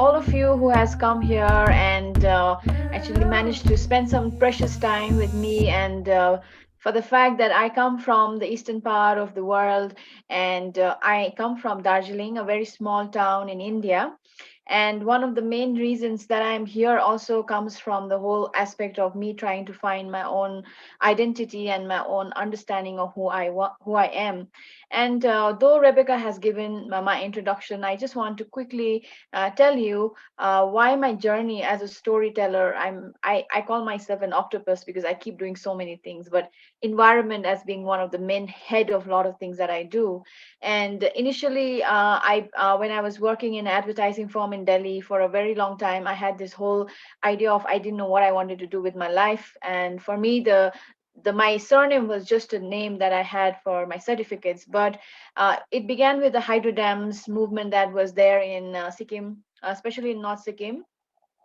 all of you who has come here and actually managed to spend some precious time with me and for the fact that I come from the eastern part of the world and I come from Darjeeling, a very small town in India. And one of the main reasons that I'm here also comes from the whole aspect of me trying to find my own identity and my own understanding of who I am. And though Rebecca has given my introduction, I just want to quickly tell you why my journey as a storyteller. I call myself an octopus because I keep doing so many things, but environment as being one of the main head of a lot of things that I do. And initially, I when I was working in advertising firm in Delhi for a very long time, I had this whole idea of I didn't know what I wanted to do with my life. And for me, the my surname was just a name that I had for my certificates. But it began with the hydro dams movement that was there in Sikkim, especially in North Sikkim,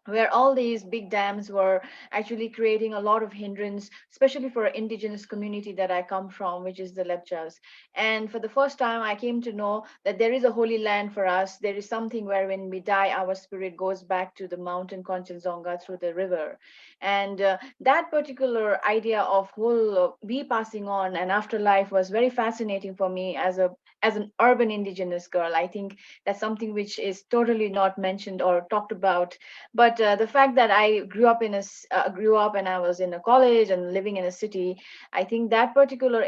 where all these big dams were actually creating a lot of hindrance, especially for indigenous community that I come from, which is the Lepchas. And for the first time, I came to know that there is a holy land for us. There is something where when we die, our spirit goes back to the mountain Khanchendzonga through the river. And that particular idea of whole we passing on and afterlife was very fascinating for me as an urban indigenous girl. I think that's something which is totally not mentioned or talked about, but the fact that I grew up and I was in a college and living in a city, I think that particular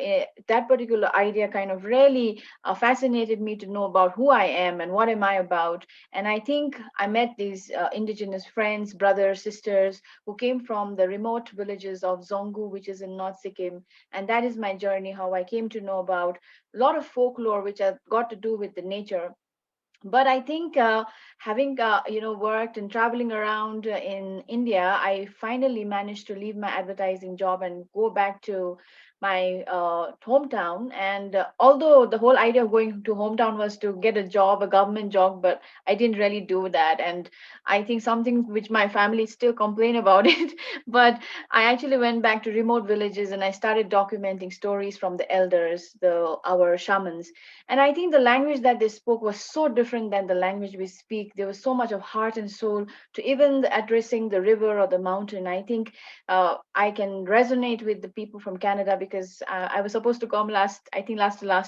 idea kind of really fascinated me to know about who I am and what am I about. And I think I met these indigenous friends, brothers, sisters who came from the remote villages of Zongu, which is in North Sikkim, and that is my journey. How I came to know about a lot of folklore which has got to do with the nature. But I think having worked and traveling around in India, I finally managed to leave my advertising job and go back to my hometown. And although the whole idea of going to hometown was to get a job, a government job, but I didn't really do that. And I think something which my family still complain about it. But I actually went back to remote villages and I started documenting stories from the elders, the our shamans. And I think the language that they spoke was so different than the language we speak. There was so much of heart and soul to even addressing the river or the mountain. I think I can resonate with the people from Canada because I was supposed to come last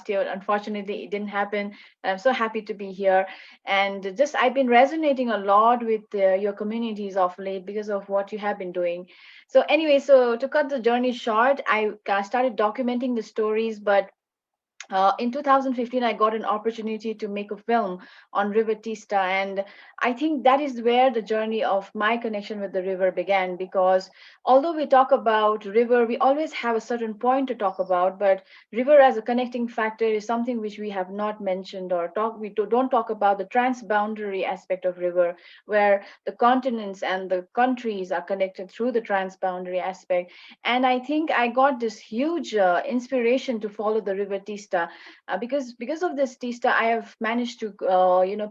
year. Unfortunately, it didn't happen. I'm so happy to be here. And just I've been resonating a lot with your communities of late because of what you have been doing. So anyway, so to cut the journey short, I started documenting the stories, but in 2015, I got an opportunity to make a film on River Teesta, and I think that is where the journey of my connection with the river began. Because although we talk about river, we always have a certain point to talk about, but river as a connecting factor is something which we have not mentioned or talk. Don't talk about the transboundary aspect of river, where the continents and the countries are connected through the transboundary aspect. And I think I got this huge inspiration to follow the River Teesta because of this Teesta, I have managed to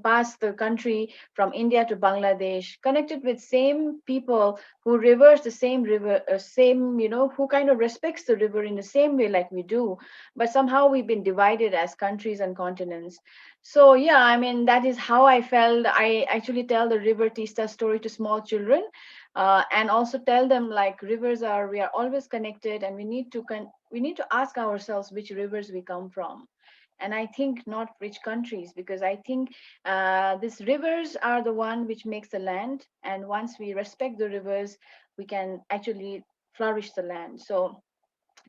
pass the country from India to Bangladesh, connected with same people who rivers the same river, same who kind of respects the river in the same way like we do, but somehow we've been divided as countries and continents. So yeah, I mean that is how I felt. I actually tell the River Teesta story to small children, and also tell them like rivers are we are always connected, and we need to ask ourselves which rivers we come from. And I think not which countries, because I think these rivers are the one which makes the land, and once we respect the rivers, we can actually flourish the land. So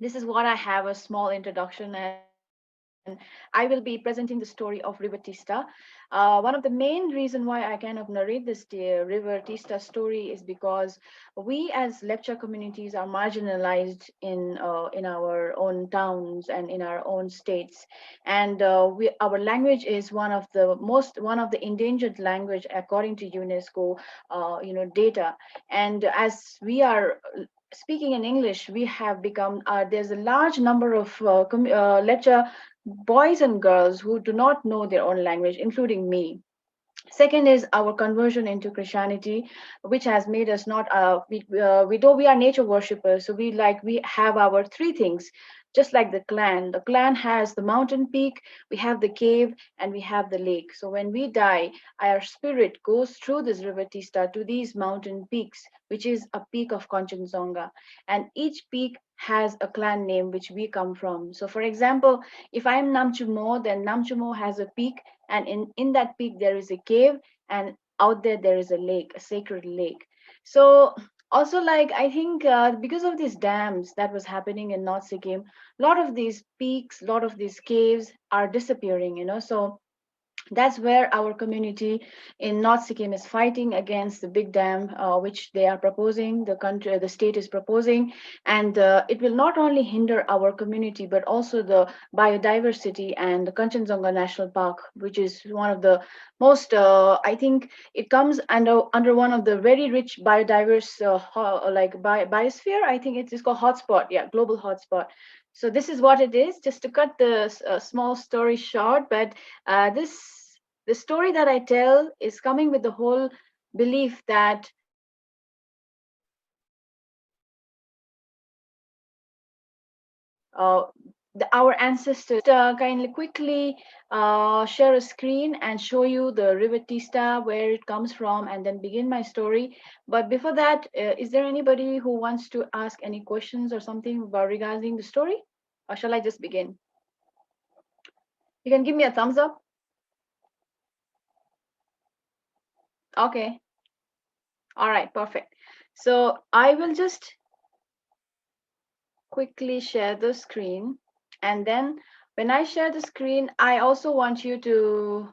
this is what I have, a small introduction, and I will be presenting the story of River Teesta. One of the main reason why I kind of narrate this River Teesta story is because we as Lepcha communities are marginalized in our own towns and in our own states, and our language is one of the endangered language according to UNESCO, data. And as we are speaking in English, we have become there's a large number of lecture boys and girls who do not know their own language, including me. Second is our conversion into Christianity, which has made us not we though we are nature worshippers, so we have our three things. just like the clan. The clan has the mountain peak, we have the cave, and we have the lake. So when we die, our spirit goes through this river Tista to these mountain peaks, which is a peak of Khanchendzonga. And each peak has a clan name which we come from. So, for example, if I'm Namchumo, then Namchumo has a peak, and in that peak there is a cave, and out there is a lake, a sacred lake. So also, like, I think because of these dams that was happening in North Sikkim, a lot of these peaks, a lot of these caves are disappearing, so that's where our community in North Sikkim is fighting against the big dam, which they are proposing, the state is proposing, and it will not only hinder our community but also the biodiversity and the Khanchendzonga National Park, which is one of the most, I think, it comes under one of the very rich biodiverse, biosphere. I think it is called hotspot, yeah, global hotspot. So this is what it is. Just to cut the small story short, but this the story that I tell is coming with the whole belief that our ancestors. Kindly quickly share a screen and show you the River Tista, where it comes from, and then begin my story. But before that, is there anybody who wants to ask any questions or something about regarding the story, or shall I just begin? You can give me a thumbs up. Okay. All right. Perfect. So I will just quickly share the screen. And then when I share the screen, I also want you to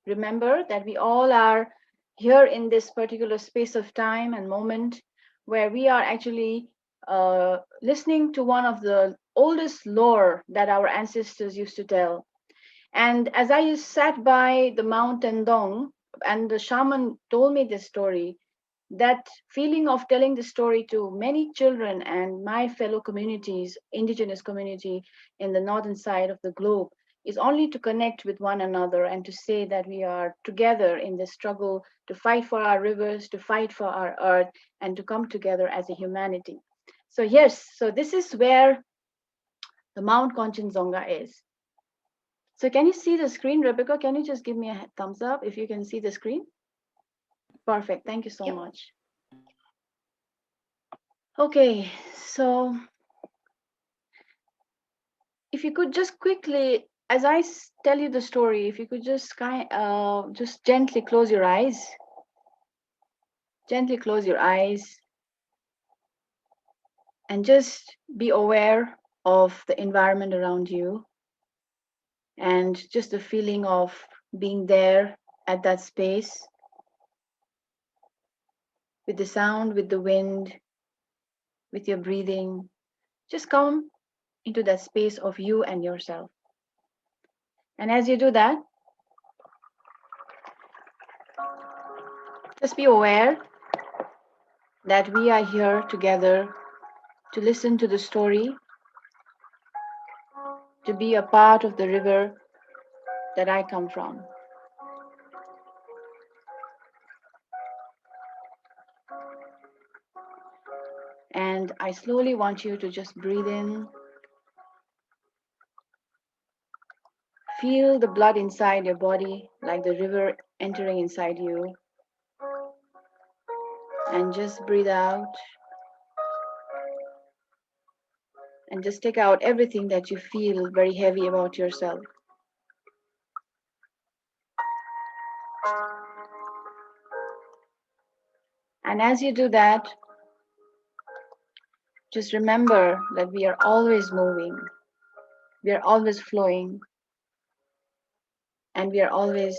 remember that we all are here in this particular space of time and moment where we are actually listening to one of the oldest lore that our ancestors used to tell. And as I sat by the Mount Tendong and the shaman told me this story, that feeling of telling the story to many children and my fellow communities, indigenous community in the northern side of the globe, is only to connect with one another and to say that we are together in this struggle to fight for our rivers, to fight for our earth, and to come together as a humanity. So, yes, so this is where the Mount Khanchendzonga is. So, can you see the screen, Rebecca? Can you just give me a thumbs up if you can see the screen? Perfect. Thank you so Yep. much. Okay, so if you could just quickly, as I tell you the story, if you could just gently close your eyes, and just be aware of the environment around you, and just the feeling of being there at that space with the sound, with the wind, with your breathing. Just come into that space of you and yourself. And as you do that, just be aware that we are here together to listen to the story, to be a part of the river that I come from. And I slowly want you to just breathe in, feel the blood inside your body like the river entering inside you, and just breathe out and just take out everything that you feel very heavy about yourself. And as you do that, just remember that we are always moving, we are always flowing, and we are always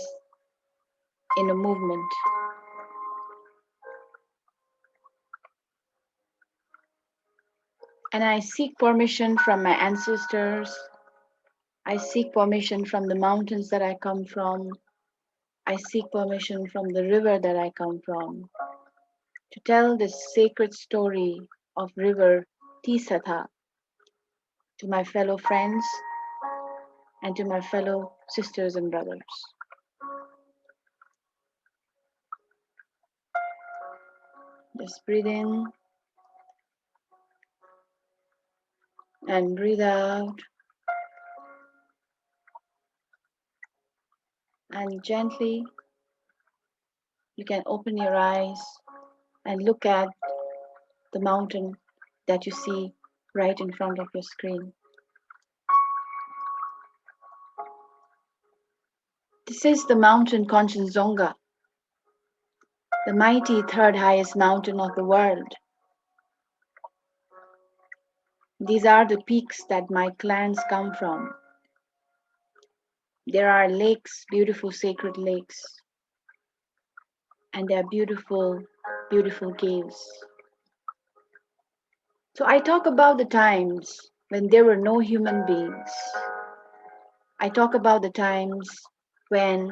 in a movement. And I seek permission from my ancestors. I seek permission from the mountains that I come from. I seek permission from the river that I come from to tell this sacred story of river Tisatha to my fellow friends and to my fellow sisters and brothers. Just breathe in And breathe out. And gently, you can open your eyes and look at the mountain that you see right in front of your screen. This is the mountain Khanchendzonga, the mighty third highest mountain of the world. These are the peaks that my clans come from. There are lakes, beautiful sacred lakes, and there are beautiful, beautiful caves. So I talk about the times when there were no human beings. I talk about the times when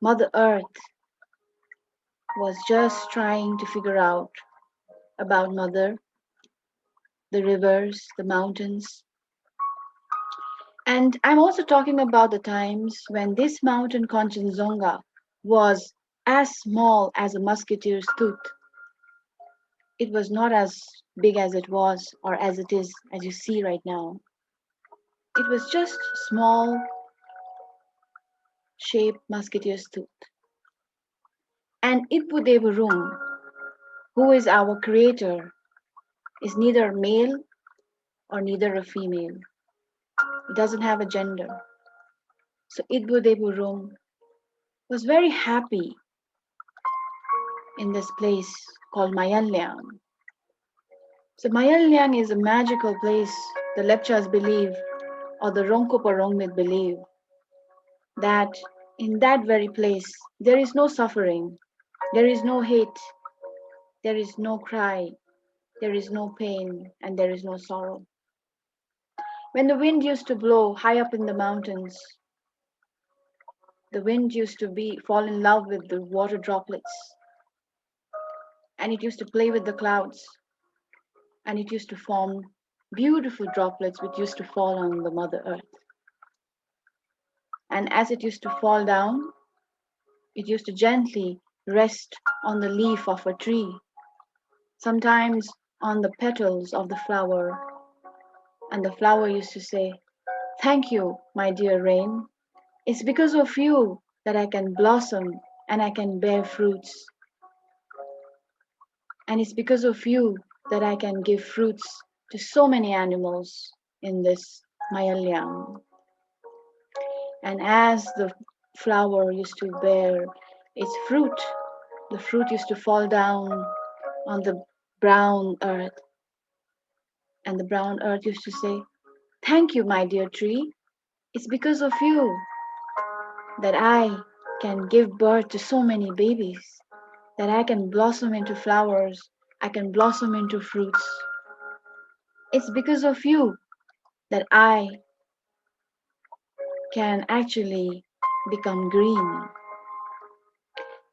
Mother Earth was just trying to figure out about Mother, the rivers, the mountains. And I'm also talking about the times when this mountain Khanchendzonga was as small as a musketeer's tooth. It was not as big as it was or as it is as you see right now. It was just small shaped musketeer's tooth. And Ipudevarum, who is our creator, is neither male or neither a female. It doesn't have a gender. So Ipudevarum was very happy in this place called Mayalliang. So Mayalliang is a magical place. The Lepchas believe, or the Rongkop or Rongmit believe, that in that very place there is no suffering, there is no hate, there is no cry, there is no pain, and there is no sorrow. When the wind used to blow high up in the mountains, the wind used to be fall in love with the water droplets, and it used to play with the clouds, and it used to form beautiful droplets which used to fall on the Mother Earth. And as it used to fall down, it used to gently rest on the leaf of a tree, sometimes on the petals of the flower. And the flower used to say, "Thank you, my dear rain. It's because of you that I can blossom and I can bear fruits. And it's because of you that I can give fruits to so many animals in this Mayalliang." And as the flower used to bear its fruit, the fruit used to fall down on the brown earth. And the brown earth used to say, "Thank you, my dear tree. It's because of you that I can give birth to so many babies, that I can blossom into flowers, I can blossom into fruits. It's because of you that I can actually become green."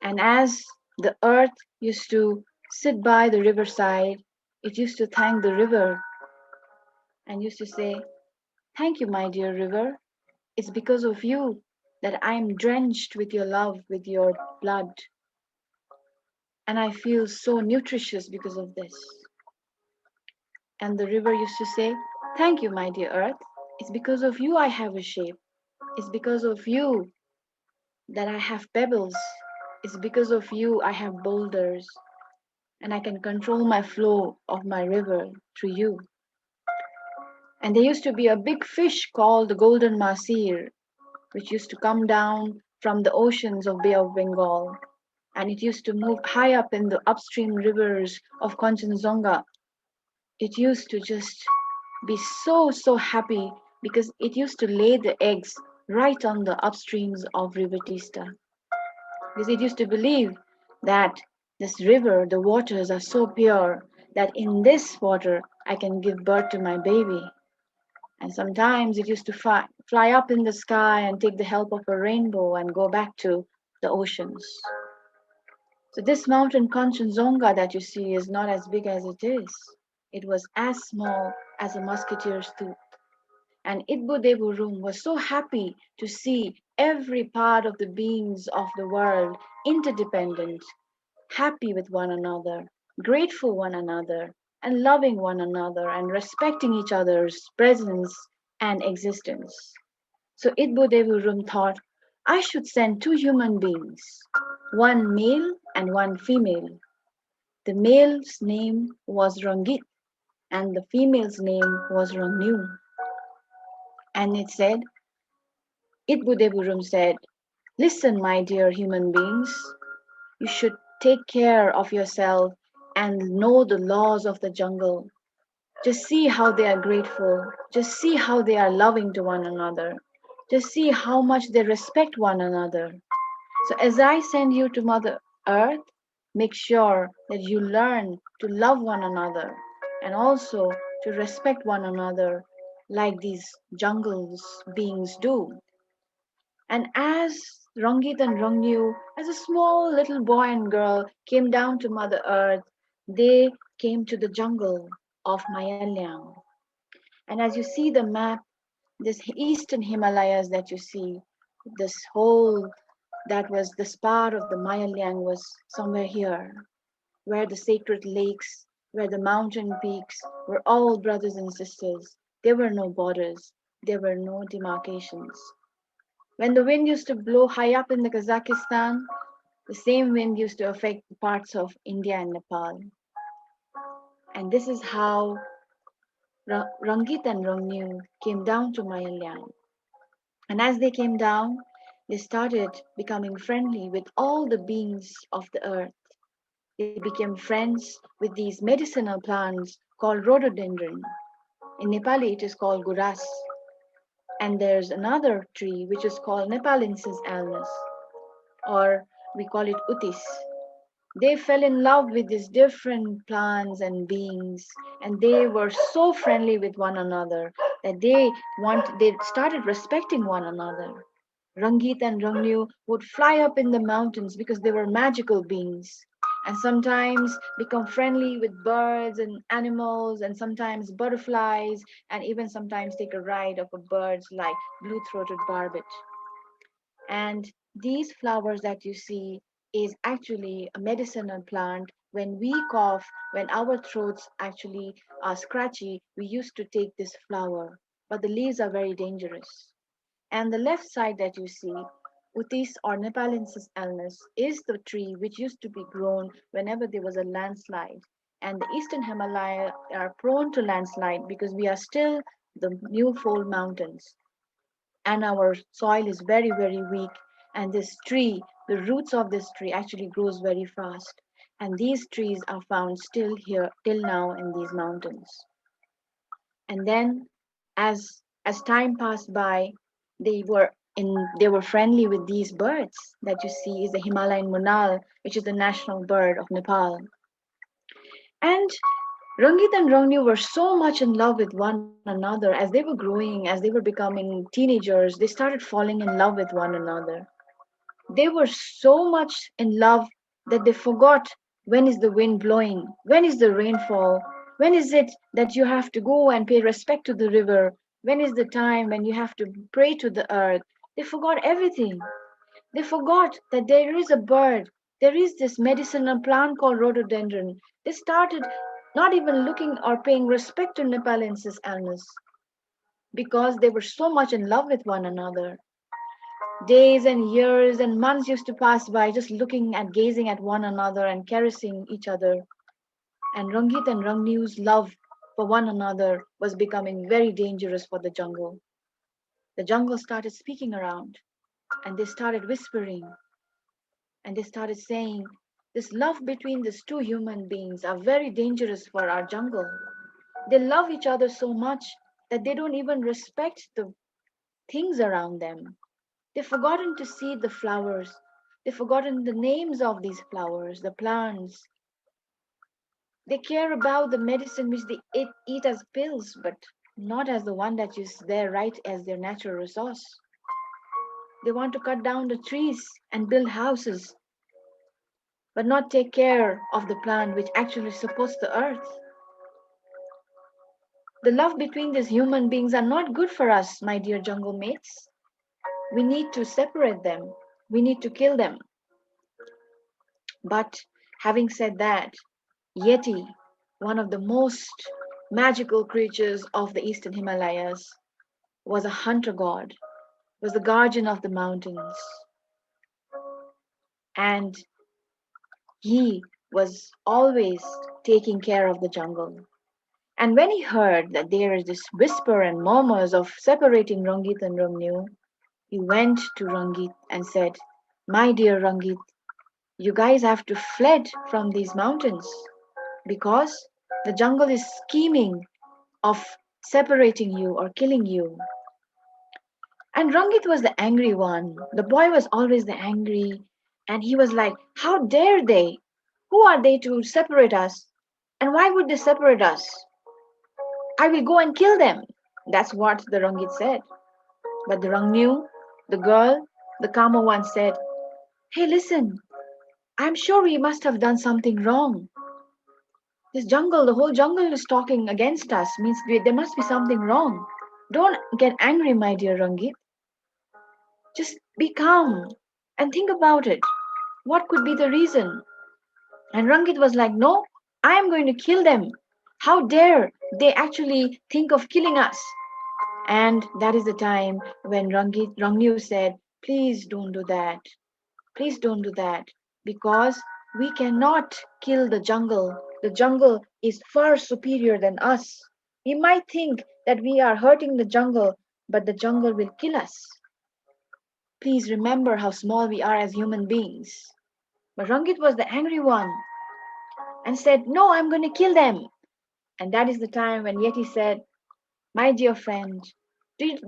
And as the earth used to sit by the riverside, it used to thank the river and used to say, "Thank you, my dear river. It's because of you that I am drenched with your love, with your blood. And I feel so nutritious because of this." And the river used to say, "Thank you, my dear earth. It's because of you I have a shape. It's because of you that I have pebbles. It's because of you I have boulders. And I can control my flow of my river through you." And there used to be a big fish called the golden mahseer, which used to come down from the oceans of Bay of Bengal. And it used to move high up in the upstream rivers of Khanchendzonga. It used to just be so happy because it used to lay the eggs right on the upstreams of River Teesta. Because it used to believe that this river, the waters are so pure that in this water I can give birth to my baby. And sometimes it used to fly up in the sky and take the help of a rainbow and go back to the oceans. So this mountain Khanchendzonga that you see is not as big as it is. It was as small as a musketeer's tooth. And Itbodeburum was so happy to see every part of the beings of the world interdependent, happy with one another, grateful one another, and loving one another and respecting each other's presence and existence. So Idbodevurum thought, I should send two human beings, one male and one female. The male's name was Rangit and the female's name was Rongnu. And Idbodevurum said, listen, my dear human beings, you should take care of yourself and know the laws of the jungle. Just see how they are grateful. Just see how they are loving to one another. Just see how much they respect one another. So, as I send you to Mother Earth, make sure that you learn to love one another and also to respect one another like these jungles beings do. And as Rangit and Rongnu, as a small little boy and girl came down to Mother Earth, they came to the jungle of Mayalyang. And as you see the map, this eastern Himalayas that you see, this whole that was this part of the Mayalyang was somewhere here, where the sacred lakes, where the mountain peaks were all brothers and sisters. There were no borders, there were no demarcations. When the wind used to blow high up in the Kazakhstan, the same wind used to affect parts of India and Nepal. And this is how Rangit and Rongnu came down to Mayalyang. And as they came down, they started becoming friendly with all the beings of the earth. They became friends with these medicinal plants called rhododendron. In Nepali, it is called guras. And there's another tree which is called Nepalensis alnus, or we call it utis. They fell in love with these different plants and beings, and they were so friendly with one another that they started respecting one another. Rangit and Rongnu would fly up in the mountains because they were magical beings, and sometimes become friendly with birds and animals, and sometimes butterflies, and even sometimes take a ride of a birds like blue-throated barbet. And these flowers that you see is actually a medicinal plant. When we cough, when our throats actually are scratchy, we used to take this flower, but the leaves are very dangerous. And the left side that you see, Utis or Nepalensis alnus, is the tree which used to be grown whenever there was a landslide. And the eastern Himalaya are prone to landslide because we are still the new fold mountains, and our soil is very, very weak. And this tree, the roots of this tree actually grows very fast. And these trees are found still here till now in these mountains. And then as time passed by, they were friendly with these birds that you see is the Himalayan monal, which is the national bird of Nepal. And Rangit and Rongnu were so much in love with one another as they were growing, as they were becoming teenagers, they started falling in love with one another. They were so much in love that they forgot when is the wind blowing, when is the rainfall, when is it that you have to go and pay respect to the river, when is the time when you have to pray to the earth. They forgot everything. They forgot that there is a bird, there is this medicinal plant called rhododendron. They started not even looking or paying respect to Nepalensis alnus because they were so much in love with one another. Days and years and months used to pass by just looking at, gazing at one another and caressing each other. And Rangit and Rangnu's love for one another was becoming very dangerous for the jungle. The jungle started speaking around and they started whispering and they started saying, this love between these two human beings are very dangerous for our jungle. They love each other so much that they don't even respect the things around them. They've forgotten to see the flowers. They've forgotten the names of these flowers, the plants. They care about the medicine which they eat as pills, but not as the one that is there right as their natural resource. They want to cut down the trees and build houses, but not take care of the plant which actually supports the earth. The love between these human beings are not good for us, my dear jungle mates. We need to separate them. We need to kill them. But having said that, Yeti, one of the most magical creatures of the eastern Himalayas, was a hunter god, was the guardian of the mountains, and he was always taking care of the jungle. And when he heard that there is this whisper and murmurs of separating Rangit and Rongnu, he went to Rangit and said, "My dear Rangit, you guys have to fled from these mountains because the jungle is scheming of separating you or killing you." And Rangit was the angry one. The boy was always the angry. And he was like, "How dare they? Who are they to separate us? And why would they separate us? I will go and kill them." That's what the Rangit said. But the Rangnu, the girl, the calmer one said, "Hey, listen, I'm sure we must have done something wrong. This jungle, the whole jungle is talking against us, means there must be something wrong. Don't get angry, my dear Rangit. Just be calm and think about it. What could be the reason?" And Rangit was like, "No, I am going to kill them. How dare they actually think of killing us?" And that is the time when Rangnu said, "Please don't do that. Please don't do that. Because we cannot kill the jungle. The jungle is far superior than us. We might think that we are hurting the jungle, but the jungle will kill us. Please remember how small we are as human beings." But Rangit was the angry one and said, "No, I'm going to kill them." And that is the time when Yeti said, "My dear friend,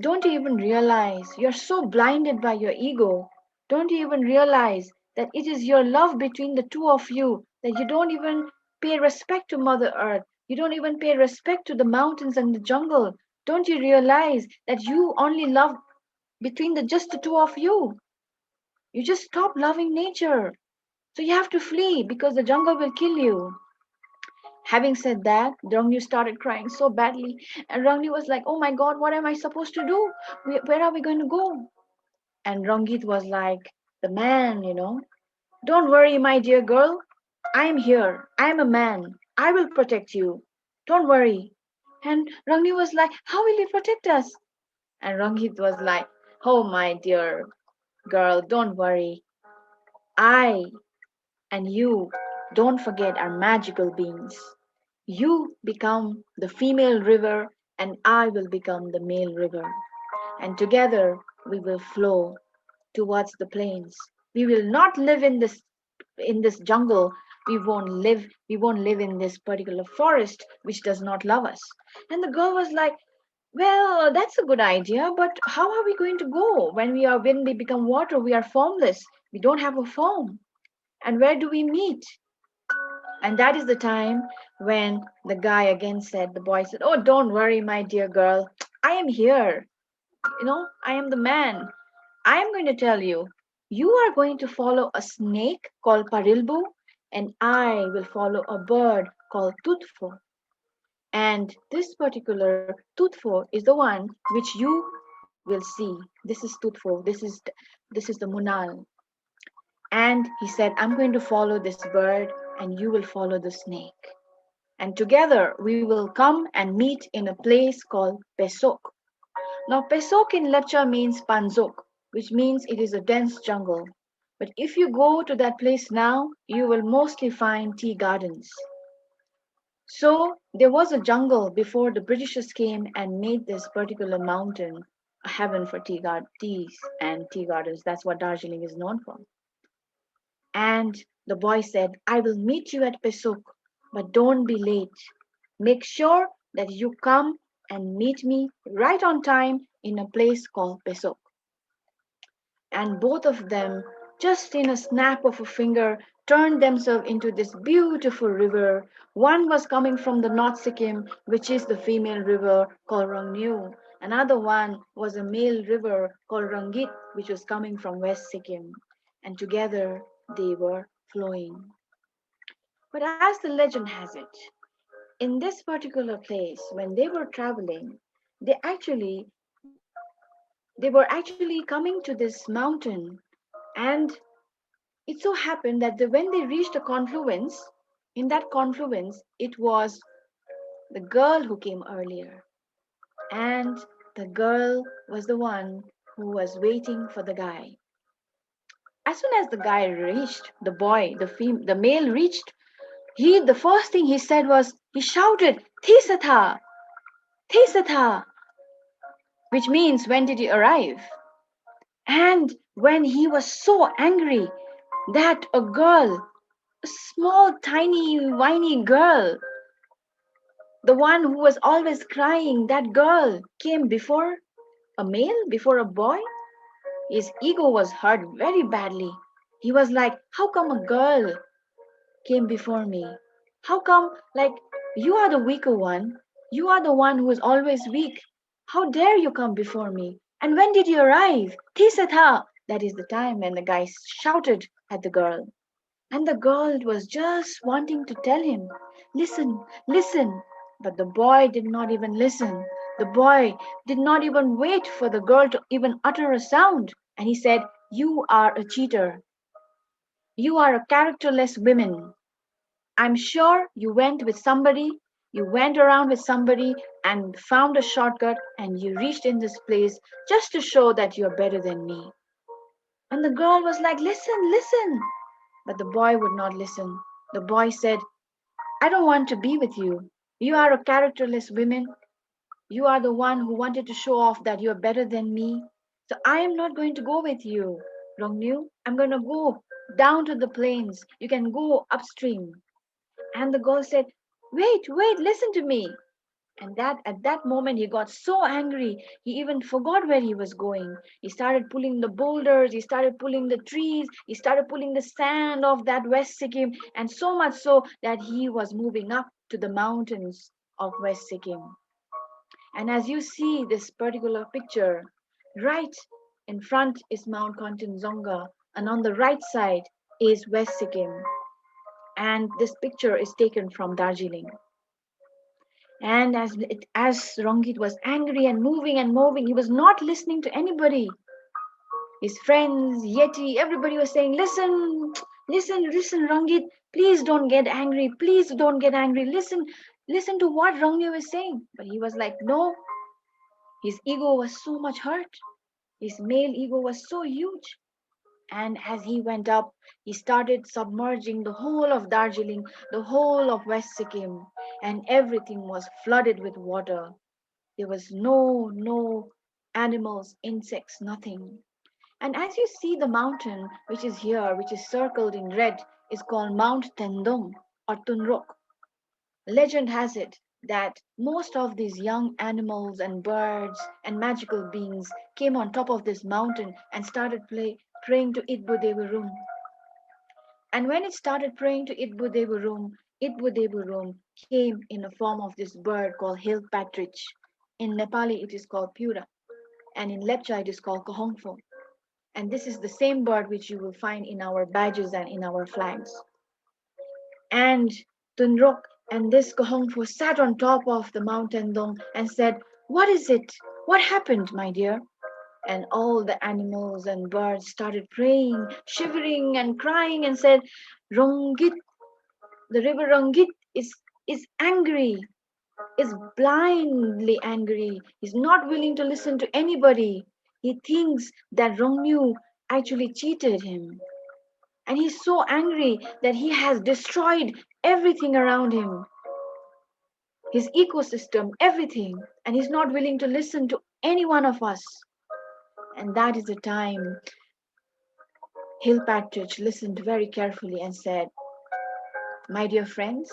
don't you even realize you're so blinded by your ego? Don't you even realize that it is your love between the two of you that you don't even pay respect to Mother Earth? You don't even pay respect to the mountains and the jungle. Don't you realize that you only love between the just the two of you? You just stop loving nature. So you have to flee because the jungle will kill you." Having said that, Rangnu started crying so badly, and Rangnu was like, "Oh my God, what am I supposed to do? Where are we going to go?" And Rangit was like, "The man. Don't worry, my dear girl. I am here. I am a man. I will protect you. Don't worry." And Rangnu was like, "How will you protect us?" And Rangit was like, "Oh, my dear girl, don't worry. I and you, don't forget, are magical beings. You become the female river, and I will become the male river. And together we will flow towards the plains. We will not live in this jungle. We won't live in this particular forest which does not love us." And the girl was like, "Well, that's a good idea, but how are we going to go when we become water? We are formless. We don't have a form. And where do we meet?" And that is the time when the guy again said, the boy said, "Oh, don't worry, my dear girl. I am here. I am the man. I am going to tell you. You are going to follow a snake called Parilbu, and I will follow a bird called Tutfo. And this particular Tutfo is the one which you will see. This is Tutfo. This is the Munal." And he said, "I'm going to follow this bird, and you will follow the snake. And together we will come and meet in a place called Pesok." Now, Pesok in Lepcha means Panzok, which means it is a dense jungle. But if you go to that place now, you will mostly find tea gardens. So there was a jungle before the Britishers came and made this particular mountain a heaven for teas and tea gardens. That's what Darjeeling is known for. And the boy said, "I will meet you at Pesok, but don't be late. Make sure that you come and meet me right on time in a place called Pesok." And both of them, just in a snap of a finger, turned themselves into this beautiful river. One was coming from the North Sikkim, which is the female river called Rongnu. Another one was a male river called Rangit, which was coming from West Sikkim. And together they were flowing. But as the legend has it, in this particular place, when they were traveling, they actually they were actually coming to this mountain, and it so happened that when they reached a confluence, In that confluence, it was the girl who came earlier, and the girl was the one who was waiting for the guy. As soon as the guy reached, the boy, the male reached, the first thing he said was, he shouted, Tisatha, Tisatha, which means, when did you arrive? And when he was so angry that a girl, a small, tiny, whiny girl, the one who was always crying, that girl came before a male, before a boy, his ego was hurt very badly. He was like, how come a girl came before me? How come, like, you are the weaker one? You are the one who is always weak. How dare you come before me? And when did you arrive? Tisatha! That is the time when the guy shouted at the girl. And the girl was just wanting to tell him, listen, listen. But the boy did not even listen. The boy did not even wait for the girl to even utter a sound. And he said, you are a cheater. You are a characterless woman. I'm sure you went with somebody, you went around with somebody and found a shortcut and you reached in this place just to show that you're better than me. And the girl was like, listen, listen. But the boy would not listen. The boy said, I don't want to be with you. You are a characterless woman. You are the one who wanted to show off that you are better than me. So I am not going to go with you, Rongnu. I'm going to go down to the plains. You can go upstream. And the girl said, wait, wait, listen to me. And that at that moment he got so angry, he even forgot where he was going. He started pulling the boulders, he started pulling the trees, he started pulling the sand of that West Sikkim, and so much so that he was moving up to the mountains of West Sikkim. And as you see this particular picture, right in front is Mount Khanchendzonga, and on the right side is West Sikkim. And this picture is taken from Darjeeling. And as Rangit was angry and moving, he was not listening to anybody. His friends, Yeti, everybody was saying, listen, listen, listen, Rangit, please don't get angry. Please don't get angry. Listen, listen to what Rangit is saying. But he was like, no, his ego was so much hurt. His male ego was so huge. And as he went up, he started submerging the whole of Darjeeling, the whole of West Sikkim, and everything was flooded with water. There was no animals, insects, nothing. And as you see the mountain, which is here, which is circled in red, is called Mount Tendong or Tunrok. Legend has it that most of these young animals and birds and magical beings came on top of this mountain and started praying to Itbudevarum. And when it started praying to Itbudevarum came in the form of this bird called hill partridge. In Nepali, it is called pura, and in Lepcha, it is called kohongfo. And this is the same bird which you will find in our badges and in our flags. And Tunrok and this kohongfo sat on top of the mountain dong and said, what is it? What happened, my dear? And all the animals and birds started praying, shivering and crying and said, Rongit, the river Rongit is angry, is blindly angry. He's not willing to listen to anybody. He thinks that Rongnu actually cheated him. And he's so angry that he has destroyed everything around him, his ecosystem, everything. And he's not willing to listen to any one of us. And that is the time Hill Partridge listened very carefully and said, my dear friends,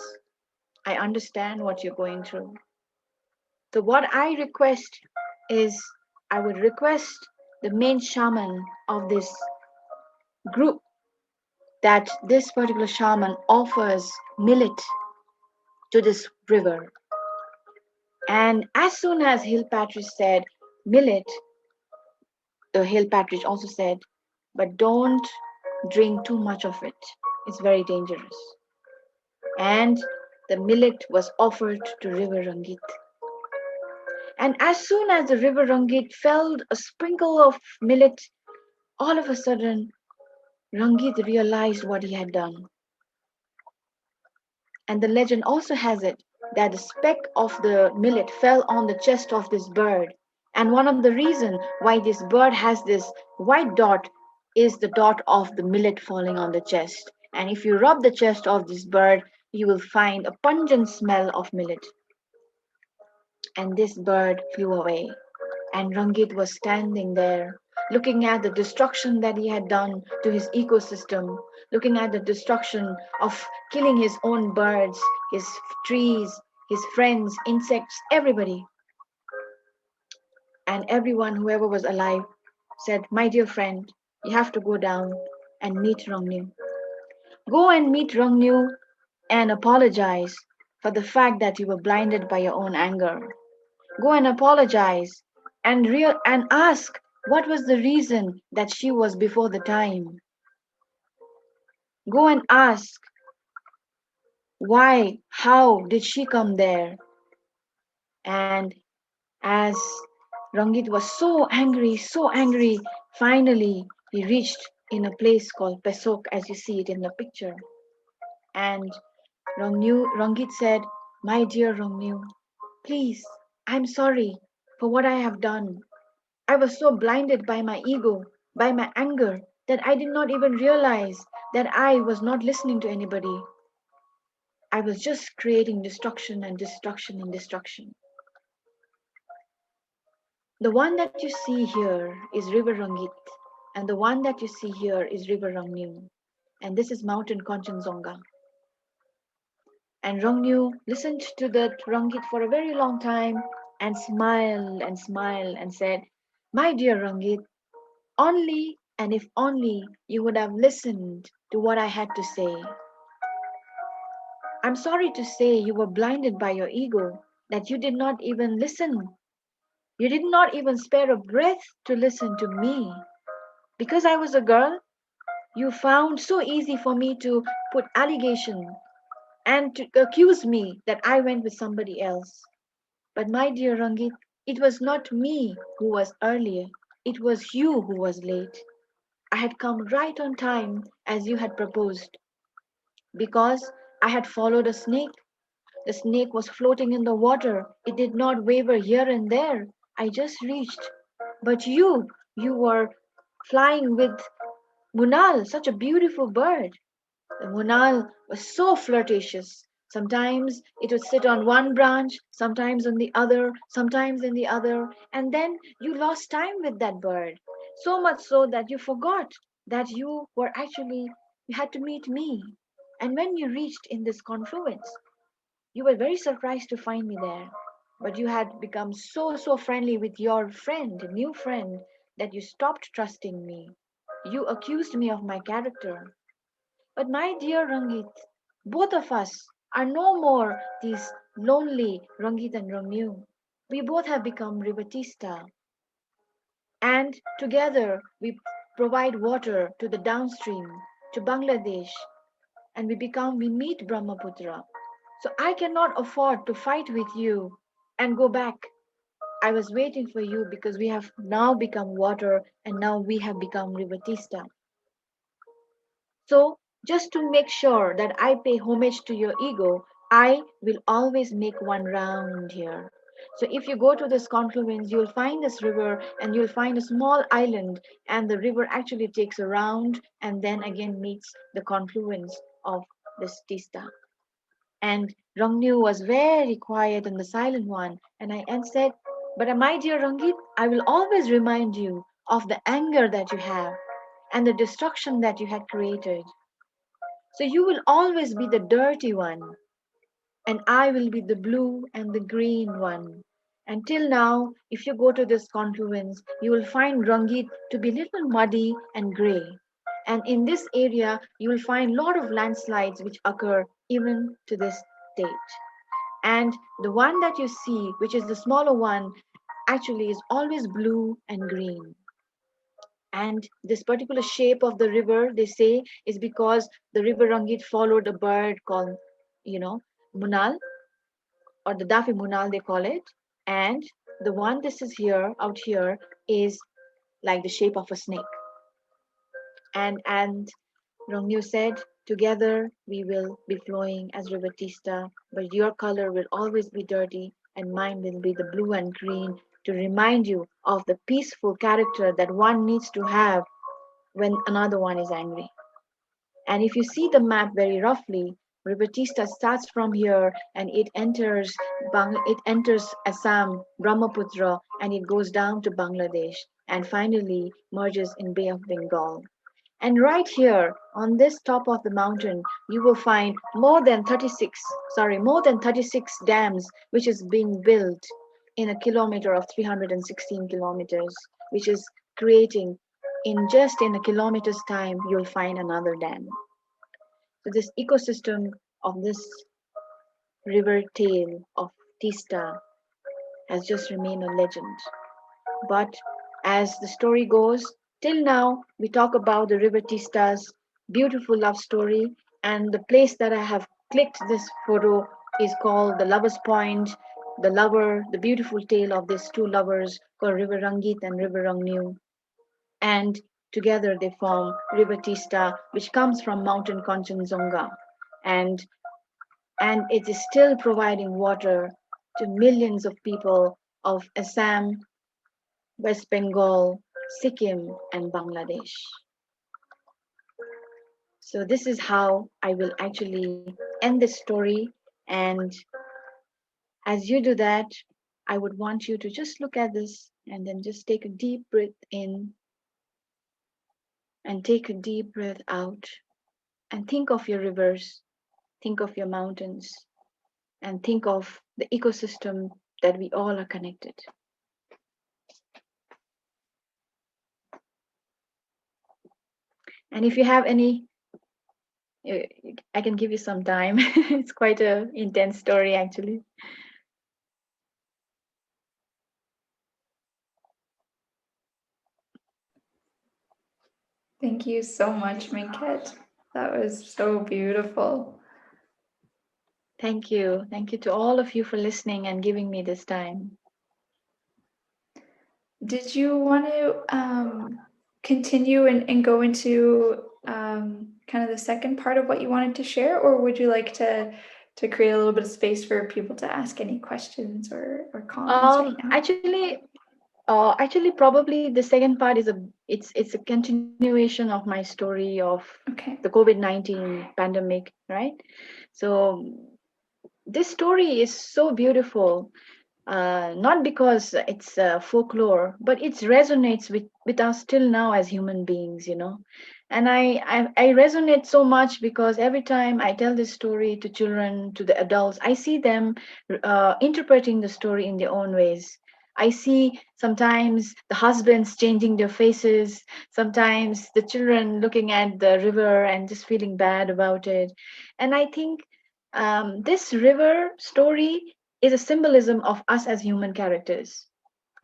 I understand what you're going through. So, what I request is, I would request the main shaman of this group that this particular shaman offers millet to this river. And as soon as Hill Partridge said millet, the Hill Partridge also said, but don't drink too much of it. It's very dangerous. And the millet was offered to River Rangit. And as soon as the River Rangit felt a sprinkle of millet, all of a sudden Rangit realized what he had done. And the legend also has it that the speck of the millet fell on the chest of this bird. And one of the reasons why this bird has this white dot is the dot of the millet falling on the chest. And if you rub the chest of this bird, you will find a pungent smell of millet. And this bird flew away. And Rangit was standing there, looking at the destruction that he had done to his ecosystem, looking at the destruction of killing his own birds, his trees, his friends, insects, everybody. And everyone, whoever was alive, said, "My dear friend, you have to go down and meet Rongnu. Go and meet Rongnu and apologize for the fact that you were blinded by your own anger. Go and apologize and ask what was the reason that she was before the time. Go and ask why, how did she come there?" And as Rangit was so angry, finally he reached in a place called Pesok, as you see it in the picture. And Rangit said, "My dear Rongnu, please, I'm sorry for what I have done. I was so blinded by my ego, by my anger, that I did not even realize that I was not listening to anybody. I was just creating destruction and destruction and destruction." The one that you see here is River Rangit, and the one that you see here is River Rangnu, and this is Mountain Khanchendzonga. And Rongnu listened to that Rangit for a very long time and smiled and said, "My dear Rangit, only and if only you would have listened to what I had to say. I'm sorry to say you were blinded by your ego, that you did not even listen. You did not even spare a breath to listen to me. Because I was a girl, you found so easy for me to put allegation and to accuse me that I went with somebody else. But my dear Rangit, it was not me who was earlier. It was you who was late. I had come right on time as you had proposed, because I had followed a snake. The snake was floating in the water. It did not waver here and there. I just reached. But you were flying with Munal, such a beautiful bird. The Munal was so flirtatious. Sometimes it would sit on one branch, sometimes on the other, sometimes in the other, and then you lost time with that bird. So much so that you forgot that you had to meet me. And when you reached in this confluence, you were very surprised to find me there. But you had become so friendly with your friend, new friend, that you stopped trusting me. You accused me of my character. But my dear Rangit, both of us are no more these lonely Rangit and Rongnu. We both have become River Teesta, and together we provide water to the downstream, to Bangladesh, and we meet Brahmaputra. So I cannot afford to fight with you and go back. I was waiting for you because we have now become water and now we have become River Teesta. So, just to make sure that I pay homage to your ego, I will always make one round here. So, if you go to this confluence, you'll find this river and you'll find a small island, and the river actually takes a round and then again meets the confluence of this Tista. And Rangnu was very quiet and the silent one, and I and said, "But my dear Rangit, I will always remind you of the anger that you have and the destruction that you had created. So you will always be the dirty one, and I will be the blue and the green one. Until now, if you go to this confluence, you will find Rangit to be little muddy and grey. And in this area, you will find a lot of landslides which occur even to this date. And the one that you see, which is the smaller one, actually is always blue and green. And this particular shape of the river, they say, is because the river Rangit followed a bird called, you know, Munal, or the Dafi Munal, they call it. And the one this is here, out here, is like the shape of a snake. And Rongnu said, Together we will be flowing as River Tista, but your color will always be dirty and mine will be the blue and green to remind you of the peaceful character that one needs to have when another one is angry. And if you see the map very roughly, River Teesta starts from here and it enters Assam, Brahmaputra, and it goes down to Bangladesh and finally merges in Bay of Bengal. And right here on this top of the mountain, you will find more than 36 dams which is being built in a kilometer of 316 kilometers, which is creating in a kilometer's time, you'll find another dam. So this ecosystem of this river tail of Tista has just remained a legend. But as the story goes, till now we talk about the River Tista's beautiful love story, and the place that I have clicked this photo is called the Lover's Point, the beautiful tale of these two lovers called River Rangit and River Rongnu. And together they form River Tista, which comes from Mountain Khanchendzonga. And and it is still providing water to millions of people of Assam, West Bengal, Sikkim, and Bangladesh. So, this is how I will actually end this story. And as you do that, I would want you to just look at this and then just take a deep breath in and take a deep breath out and think of your rivers, think of your mountains, and think of the ecosystem that we all are connected. And if you have any, uh, I can give you some time. It's quite a intense story, actually. Thank you so much, Minket. That was so beautiful. Thank you. Thank you to all of you for listening and giving me this time. Did you want to continue and go into kind of the second part of what you wanted to share, or would you like to create a little bit of space for people to ask any questions or comments right now? Probably the second part is it's a continuation of my story of the Okay. COVID-19 pandemic, right? So this story is so beautiful, not because it's folklore, but it resonates with us till now as human beings, you know. And I resonate so much because every time I tell this story to children, to the adults, I see them interpreting the story in their own ways. I see sometimes the husbands changing their faces, sometimes the children looking at the river and just feeling bad about it. And I think this river story is a symbolism of us as human characters,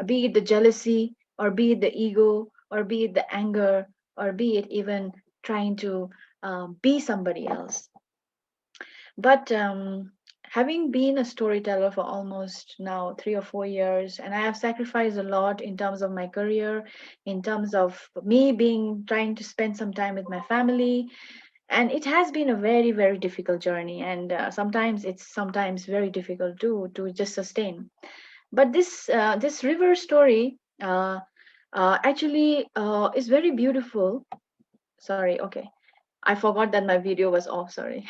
be it the jealousy, or be it the ego, or be it the anger, or be it even trying to be somebody else. But having been a storyteller for almost now 3 or 4 years, and I have sacrificed a lot in terms of my career, in terms of me being trying to spend some time with my family, and it has been a very very difficult journey, and sometimes very difficult to just sustain. But this river story actually is very beautiful. Sorry, okay, I forgot that my video was off. Sorry.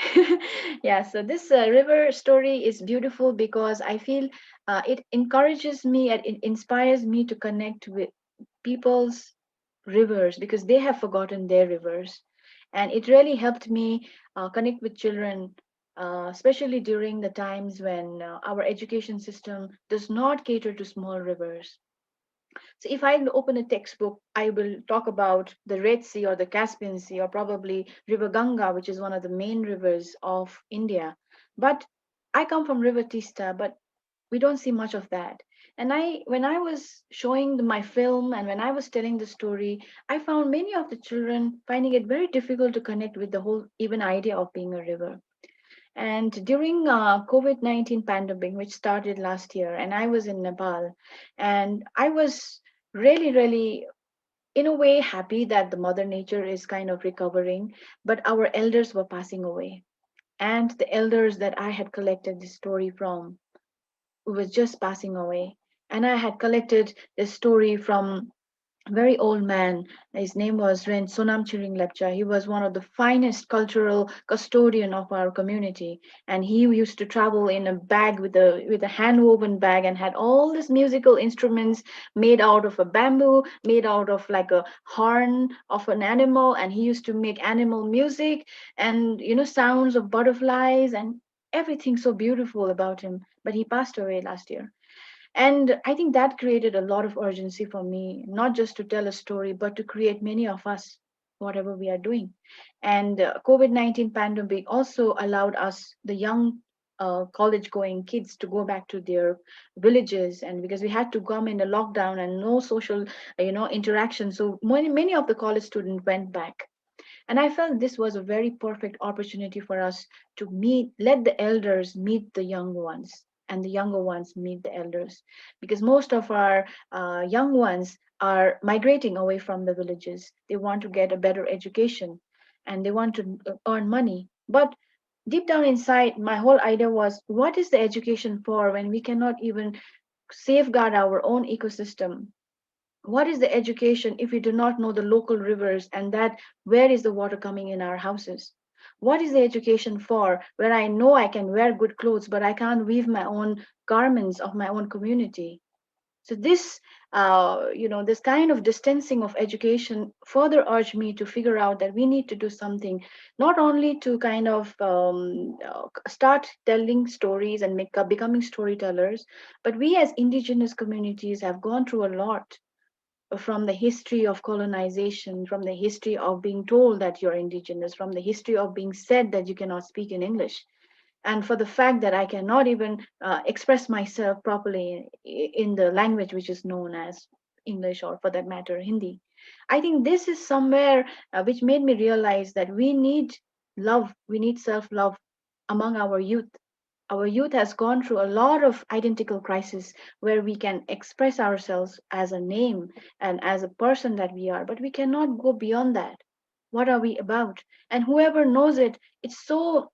Yeah, so this river story is beautiful because I feel it encourages me and it inspires me to connect with people's rivers because they have forgotten their rivers. And it really helped me connect with children, especially during the times when our education system does not cater to small rivers. So if I open a textbook, I will talk about the Red Sea or the Caspian Sea or probably River Ganga, which is one of the main rivers of India. But I come from River Tista, but we don't see much of that. And when I was showing my film and when I was telling the story, I found many of the children finding it very difficult to connect with the whole even idea of being a river. And during COVID-19 pandemic, which started last year, and I was in Nepal, and I was really, really in a way happy that the mother nature is kind of recovering, but our elders were passing away. And the elders that I had collected this story from was just passing away. And I had collected this story from very old man. His name was Sonam Lepcha. He was one of the finest cultural custodian of our community, and he used to travel in a bag with a hand woven bag and had all these musical instruments made out of a bamboo, made out of like a horn of an animal, and he used to make animal music and sounds of butterflies and everything so beautiful about him. But he passed away last year. And I think that created a lot of urgency for me, not just to tell a story, but to create many of us, whatever we are doing. And COVID-19 pandemic also allowed us, the young college going kids, to go back to their villages. And because we had to come in a lockdown and no social, interaction. So many of the college students went back, and I felt this was a very perfect opportunity for us to meet, let the elders meet the young ones, and the younger ones meet the elders. Because most of our young ones are migrating away from the villages. They want to get a better education and they want to earn money. But deep down inside, my whole idea was, what is the education for when we cannot even safeguard our own ecosystem? What is the education if we do not know the local rivers and that where is the water coming in our houses? What is the education for where I know I can wear good clothes but I can't weave my own garments of my own community? So this this kind of distancing of education further urged me to figure out that we need to do something, not only to kind of start telling stories and becoming storytellers, but we as indigenous communities have gone through a lot, from the history of colonization, from the history of being told that you're indigenous, from the history of being said that you cannot speak in English, and for the fact that I cannot even express myself properly in the language which is known as English, or for that matter, Hindi. I think this is somewhere which made me realize that we need love, we need self love among our youth. Our youth has gone through a lot of identical crisis where we can express ourselves as a name and as a person that we are, but we cannot go beyond that. What are we about? And whoever knows it, it's so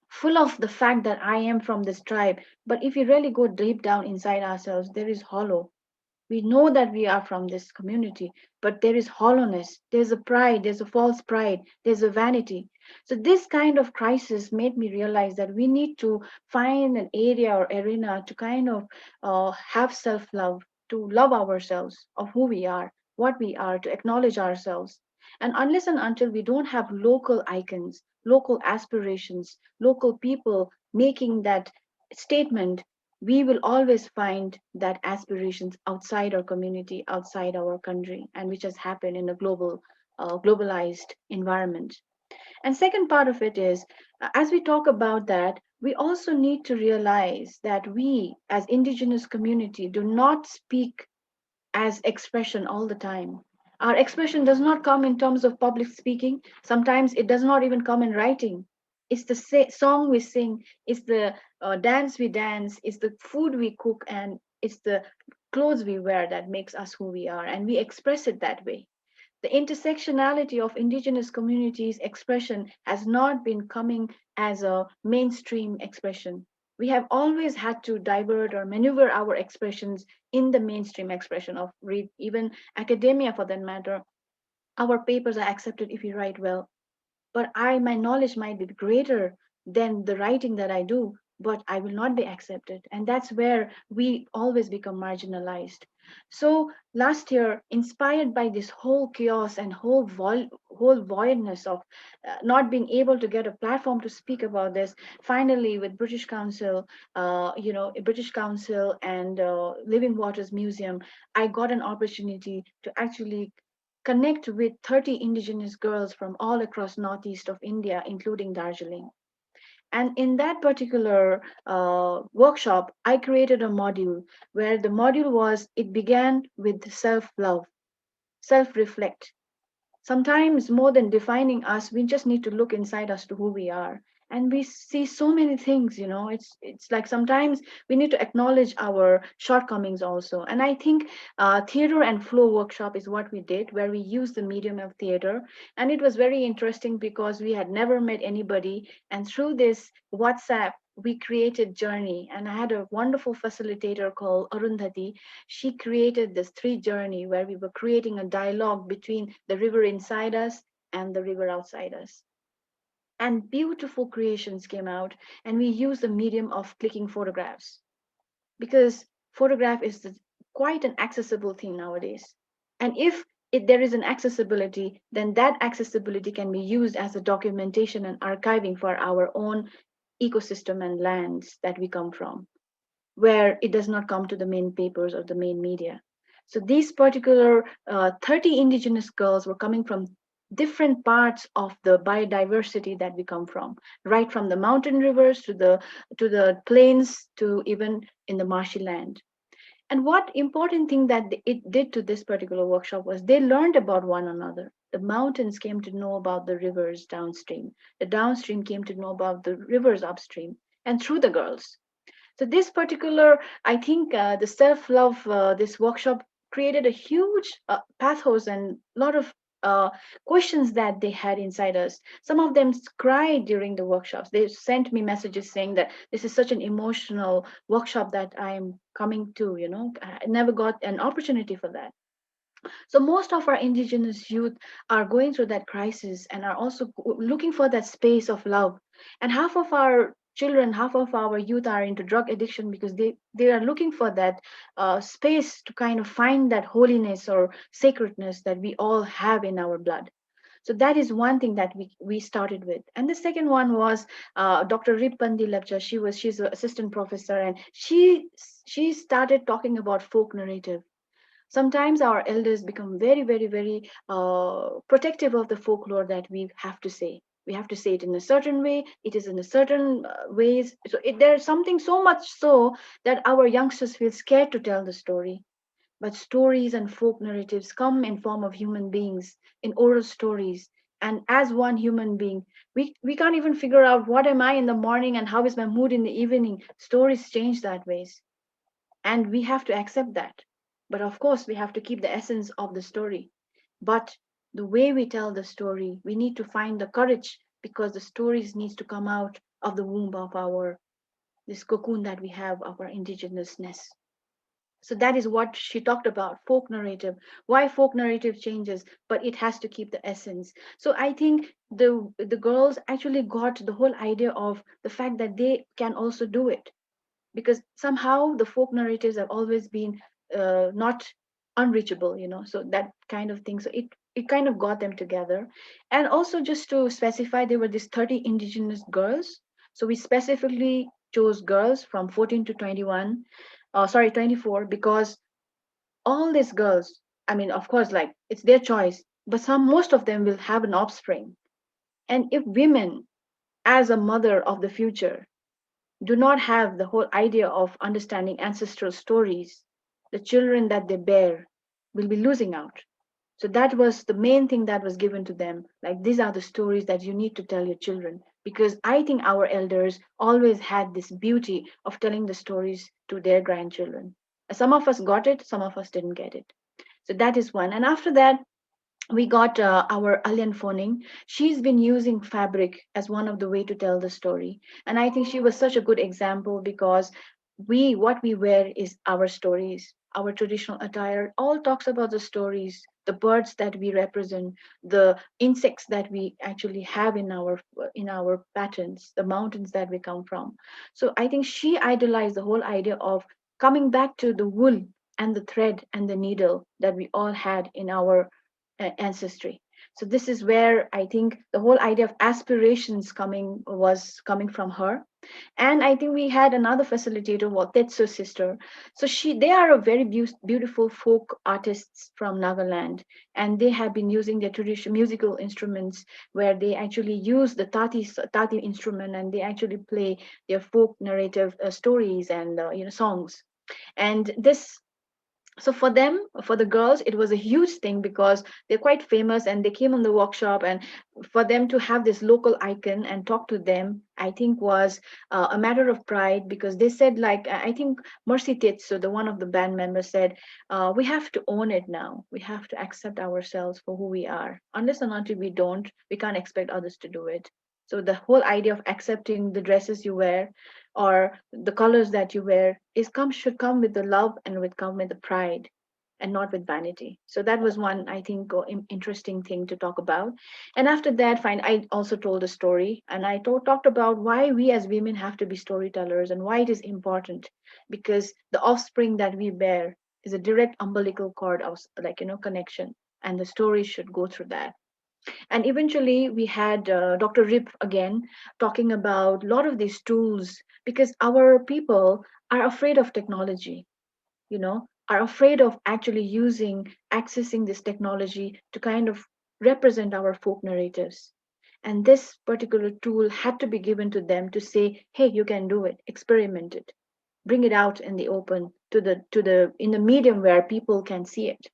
full of the fact that I am from this tribe. But if we really go deep down inside ourselves, there is hollow. We know that we are from this community, but there is hollowness, there's a pride, there's a false pride, there's a vanity. So this kind of crisis made me realize that we need to find an area or arena to kind of have self-love, to love ourselves of who we are, what we are, to acknowledge ourselves. And unless and until we don't have local icons, local aspirations, local people making that statement, we will always find that aspirations outside our community, outside our country, and which has happened in a globalized environment. And second part of it is, as we talk about that, we also need to realize that we, as indigenous community, do not speak as expression all the time. Our expression does not come in terms of public speaking. Sometimes it does not even come in writing. It's the song we sing, it's the dance we dance, it's the food we cook, and it's the clothes we wear that makes us who we are. And we express it that way. The intersectionality of indigenous communities expression has not been coming as a mainstream expression. We have always had to divert or maneuver our expressions in the mainstream expression of read, even academia for that matter. Our papers are accepted if we write well, but my knowledge might be greater than the writing that I do, but I will not be accepted. And that's where we always become marginalized. So last year, inspired by this whole chaos and whole voidness of not being able to get a platform to speak about this, finally with British Council, British Council and Living Waters Museum, I got an opportunity to actually connect with 30 indigenous girls from all across northeast of India, including Darjeeling. And in that particular workshop, I created a module where the module was, it began with self-love, self-reflect. Sometimes more than defining us, we just need to look inside us to who we are. and we see so many things, it's like sometimes we need to acknowledge our shortcomings also. And I think theater and flow workshop is what we did, where we used the medium of theater. And it was very interesting because we had never met anybody, and through this WhatsApp we created journey. And I had a wonderful facilitator called Arundhati. She created this three journey where we were creating a dialogue between the river inside us and the river outside us, and beautiful creations came out. And we use the medium of clicking photographs, because photograph is quite an accessible thing nowadays. And if there is an accessibility, then that accessibility can be used as a documentation and archiving for our own ecosystem and lands that we come from, where it does not come to the main papers or the main media. So these particular 30 indigenous girls were coming from different parts of the biodiversity that we come from, right from the mountain rivers to the plains to even in the marshy land. And what important thing that it did to this particular workshop was they learned about one another. The mountains came to know about the rivers downstream. The downstream came to know about the rivers upstream, and through the girls. So this particular, I think, the self-love, this workshop created a huge pathos and a lot of questions that they had inside us. Some of them cried during the workshops. They sent me messages saying that this is such an emotional workshop that I am coming to. I never got an opportunity for that. So most of our indigenous youth are going through that crisis and are also looking for that space of love. And half of our children, half of our youth are into drug addiction because they are looking for that space to kind of find that holiness or sacredness that we all have in our blood. So that is one thing that we started with. And the second one was Dr. Ripandi Lepcha. She's an assistant professor, and she started talking about folk narrative. Sometimes our elders become very, very, very protective of the folklore that we have to say. We have to say it in a certain way. It is in a certain ways. So there's something so much so that our youngsters feel scared to tell the story. But stories and folk narratives come in form of human beings in oral stories. And as one human being, we can't even figure out what am I in the morning and how is my mood in the evening. Stories change that ways, and we have to accept that. But of course we have to keep the essence of the story. But the way we tell the story, we need to find the courage, because the stories needs to come out of the womb of our this cocoon that we have of our indigenousness. So that is what she talked about, folk narrative, why folk narrative changes, but it has to keep the essence. So I think the girls actually got the whole idea of the fact that they can also do it, because somehow the folk narratives have always been not unreachable, so that kind of thing. So it kind of got them together. And also, just to specify, there were these 30 indigenous girls. So we specifically chose girls from 14 to 21, sorry, 24, because all these girls, I mean, of course, like it's their choice, but most of them will have an offspring. And if women, as a mother of the future, do not have the whole idea of understanding ancestral stories, the children that they bear will be losing out. So that was the main thing that was given to them. Like, these are the stories that you need to tell your children. Because I think our elders always had this beauty of telling the stories to their grandchildren. Some of us got it, some of us didn't get it. So that is one. And after that, we got our Alien Phoning. She's been using fabric as one of the way to tell the story, and I think she was such a good example, because what we wear is our stories. Our traditional attire all talks about the stories, the birds that we represent, the insects that we actually have in our patterns, the mountains that we come from. So I think she idolized the whole idea of coming back to the wool and the thread and the needle that we all had in our ancestry. So this is where I think the whole idea of aspirations was coming from her. And I think we had another facilitator, what Tetsu sister. So they are a very beautiful folk artists from Nagaland, and they have been using their traditional musical instruments, where they actually use the tati instrument, and they actually play their folk narrative stories and songs. And this So for them, for the girls, it was a huge thing because they're quite famous and they came on the workshop. And for them to have this local icon and talk to them, I think was a matter of pride, because they said, like, I think Mercy Tits, so the one of the band members said, we have to own it now, we have to accept ourselves for who we are. Unless and until we don't, we can't expect others to do it. So the whole idea of accepting the dresses you wear or the colors that you wear is come should come with the love and with come with the pride, and not with vanity. So that was one, I think, interesting thing to talk about. And after that, fine, I also told a story, and I talked about why we as women have to be storytellers and why it is important, because the offspring that we bear is a direct umbilical cord of, like, connection, and the story should go through that. And eventually we had Dr. Rip again talking about a lot of these tools, because our people are afraid of technology, are afraid of actually accessing this technology to kind of represent our folk narratives. And this particular tool had to be given to them to say, hey, you can do it, experiment it, bring it out in the open, to the in the medium where people can see it.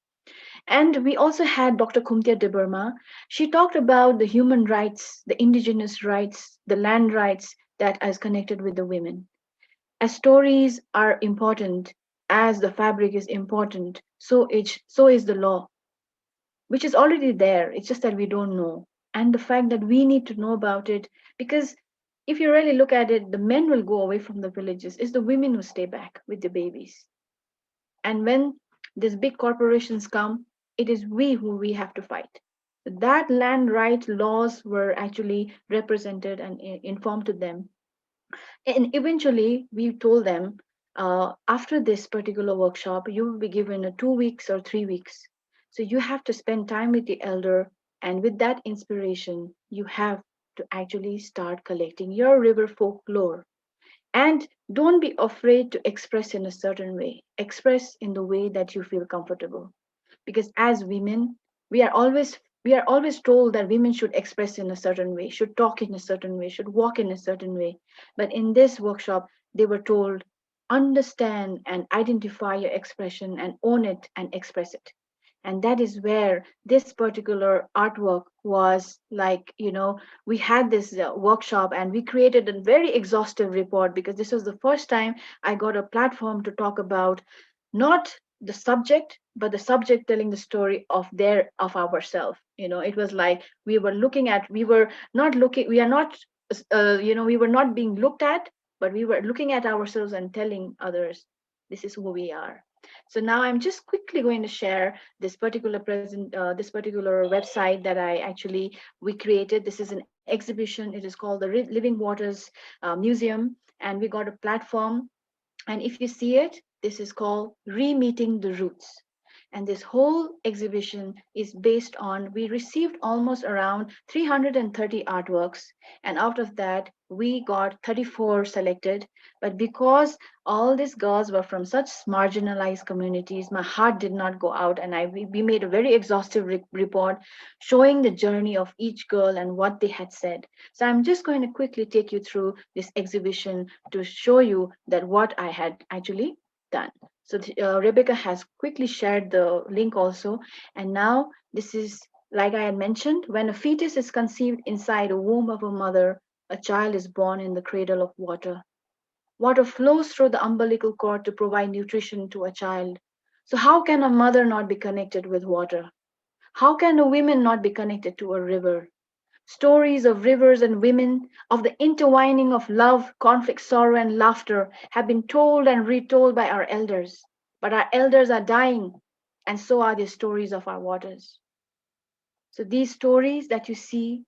And we also had Dr. Kumtia de Burma. She talked about the human rights, the indigenous rights, the land rights that is connected with the women. As stories are important, as the fabric is important, so is the law, which is already there. It's just that we don't know. And the fact that we need to know about it, because if you really look at it, the men will go away from the villages. It's the women who stay back with the babies. And when these big corporations come, it is we who we have to fight. That land right laws were actually represented and informed to them. And eventually, we told them, after this particular workshop, you will be given a 2 weeks or 3 weeks. So you have to spend time with the elder, and with that inspiration, you have to actually start collecting your river folklore. And don't be afraid to express in a certain way. Express in the way that you feel comfortable, because as women, we are always told that women should express in a certain way, should talk in a certain way, should walk in a certain way. But in this workshop, they were told, understand and identify your expression and own it and express it. And that is where this particular artwork was, like, we had this workshop, and we created a very exhaustive report, because this was the first time I got a platform to talk about not the subject, but the subject telling the story of ourselves. It was like we are not we were not being looked at, but we were looking at ourselves and telling others, this is who we are. So now I'm just quickly going to share this particular website that I actually we created. This is an exhibition. It is called the Living Waters Museum, and we got a platform. And if you see it, this is called Re-Meeting the Roots. And this whole exhibition is based on, we received almost around 330 artworks. And out of that, we got 34 selected. But because all these girls were from such marginalized communities, my heart did not go out. And we made a very exhaustive report showing the journey of each girl and what they had said. So I'm just going to quickly take you through this exhibition to show you that what I had actually done. So Rebecca has quickly shared the link also. And now this is, like I had mentioned, when a fetus is conceived inside a womb of a mother, a child is born in the cradle of water. Water flows through the umbilical cord to provide nutrition to a child. So how can a mother not be connected with water? How can a woman not be connected to a river? Stories of rivers and women, of the intertwining of love, conflict, sorrow, and laughter, have been told and retold by our elders. But our elders are dying, and so are the stories of our waters. So these stories that you see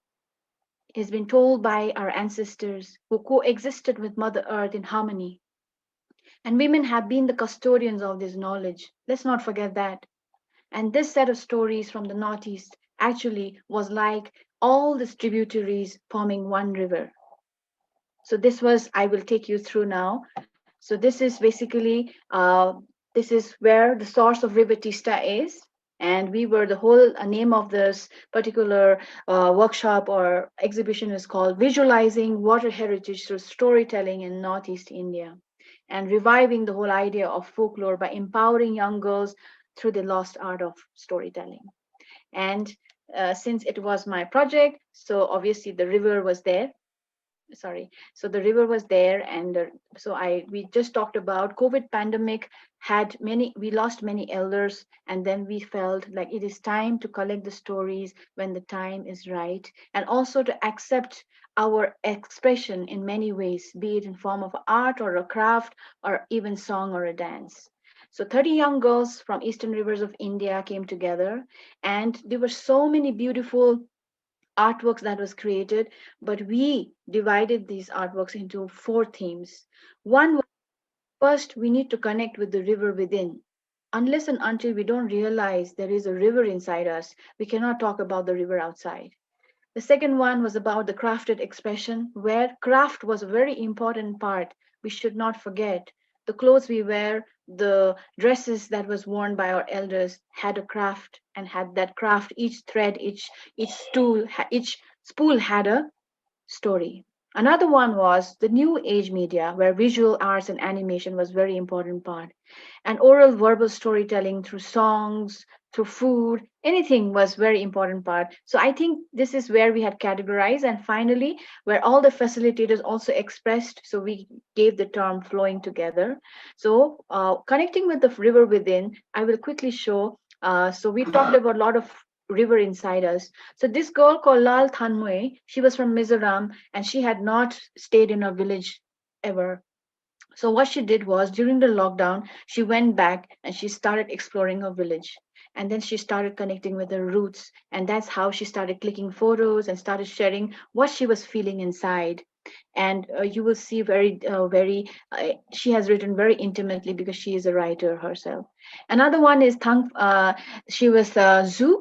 has been told by our ancestors who coexisted with Mother Earth in harmony. And women have been the custodians of this knowledge. Let's not forget that. And this set of stories from the Northeast actually was like all these tributaries forming one river. So this was, I will take you through now. So this is basically, this is where the source of River Teesta is. And we were, the whole name of this particular workshop or exhibition is called Visualizing Water Heritage Through Storytelling in Northeast India. and reviving the whole idea of folklore by empowering young girls through the lost art of storytelling. And since it was my project, so obviously the river was there. Sorry, so the river was there, and so I we just talked about COVID pandemic had many, we lost many elders, and then we felt like it is time to collect the stories when the time is right, and also to accept our expression in many ways, be it in form of art or a craft or even song or a dance. So 30 young girls from eastern rivers of India came together, and there were so many beautiful artworks that was created, but we divided these artworks into four themes. One was, first, we need to connect with the river within. Unless and until we don't realize there is a river inside us, we cannot talk about the river outside. The second one was about the crafted expression, where craft was a very important part. We should not forget. The clothes we wear, the dresses that was worn by our elders had a craft, and had that craft, each thread, each stool, each spool had a story. Another one was the new age media, where visual arts and animation was very important part. And oral verbal storytelling through songs, through food, anything was very important part. So I think this is where we had categorized, and finally where all the facilitators also expressed, so we gave the term flowing together. So connecting with the river within, I will quickly show. So we talked about a lot of river inside us. So this girl called Lal Thanmue, she was from Mizoram, and she had not stayed in a village ever. So what she did was, during the lockdown, she went back and she started exploring her village. And then she started connecting with her roots. And that's how she started clicking photos and started sharing what she was feeling inside. And you will see she has written very intimately because she is a writer herself. Another one is she was Zhu.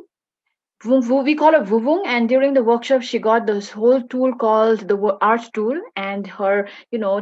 We call her Vuvung, and during the workshop, she got this whole tool called the art tool, and her,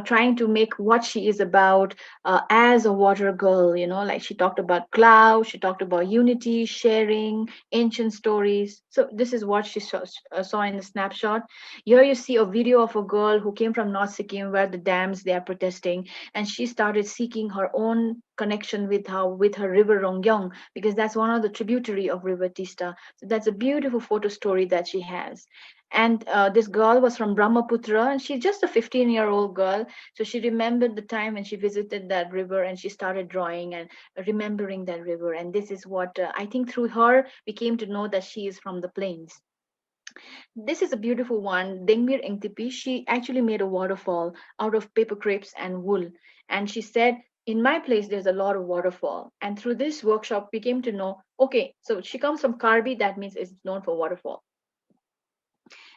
trying to make what she is about as a water girl. Like she talked about cloud, she talked about unity, sharing, ancient stories. So this is what she saw in the snapshot. Here you see a video of a girl who came from North Sikkim, where the dams they are protesting, and she started seeking her own connection with her river Rongyong, because that's one of the tributary of River Teesta. So that's a beautiful photo story that she has. And this girl was from Brahmaputra, and she's just a 15-year-old girl. So she remembered the time when she visited that river, and she started drawing and remembering that river. And this is what I think through her we came to know that she is from the plains. This is a beautiful one. Dengmir Engtipi, she actually made a waterfall out of paper crepes and wool. And she said, in my place, there's a lot of waterfall. And through this workshop, we came to know, okay, so she comes from Karbi, that means it's known for waterfall.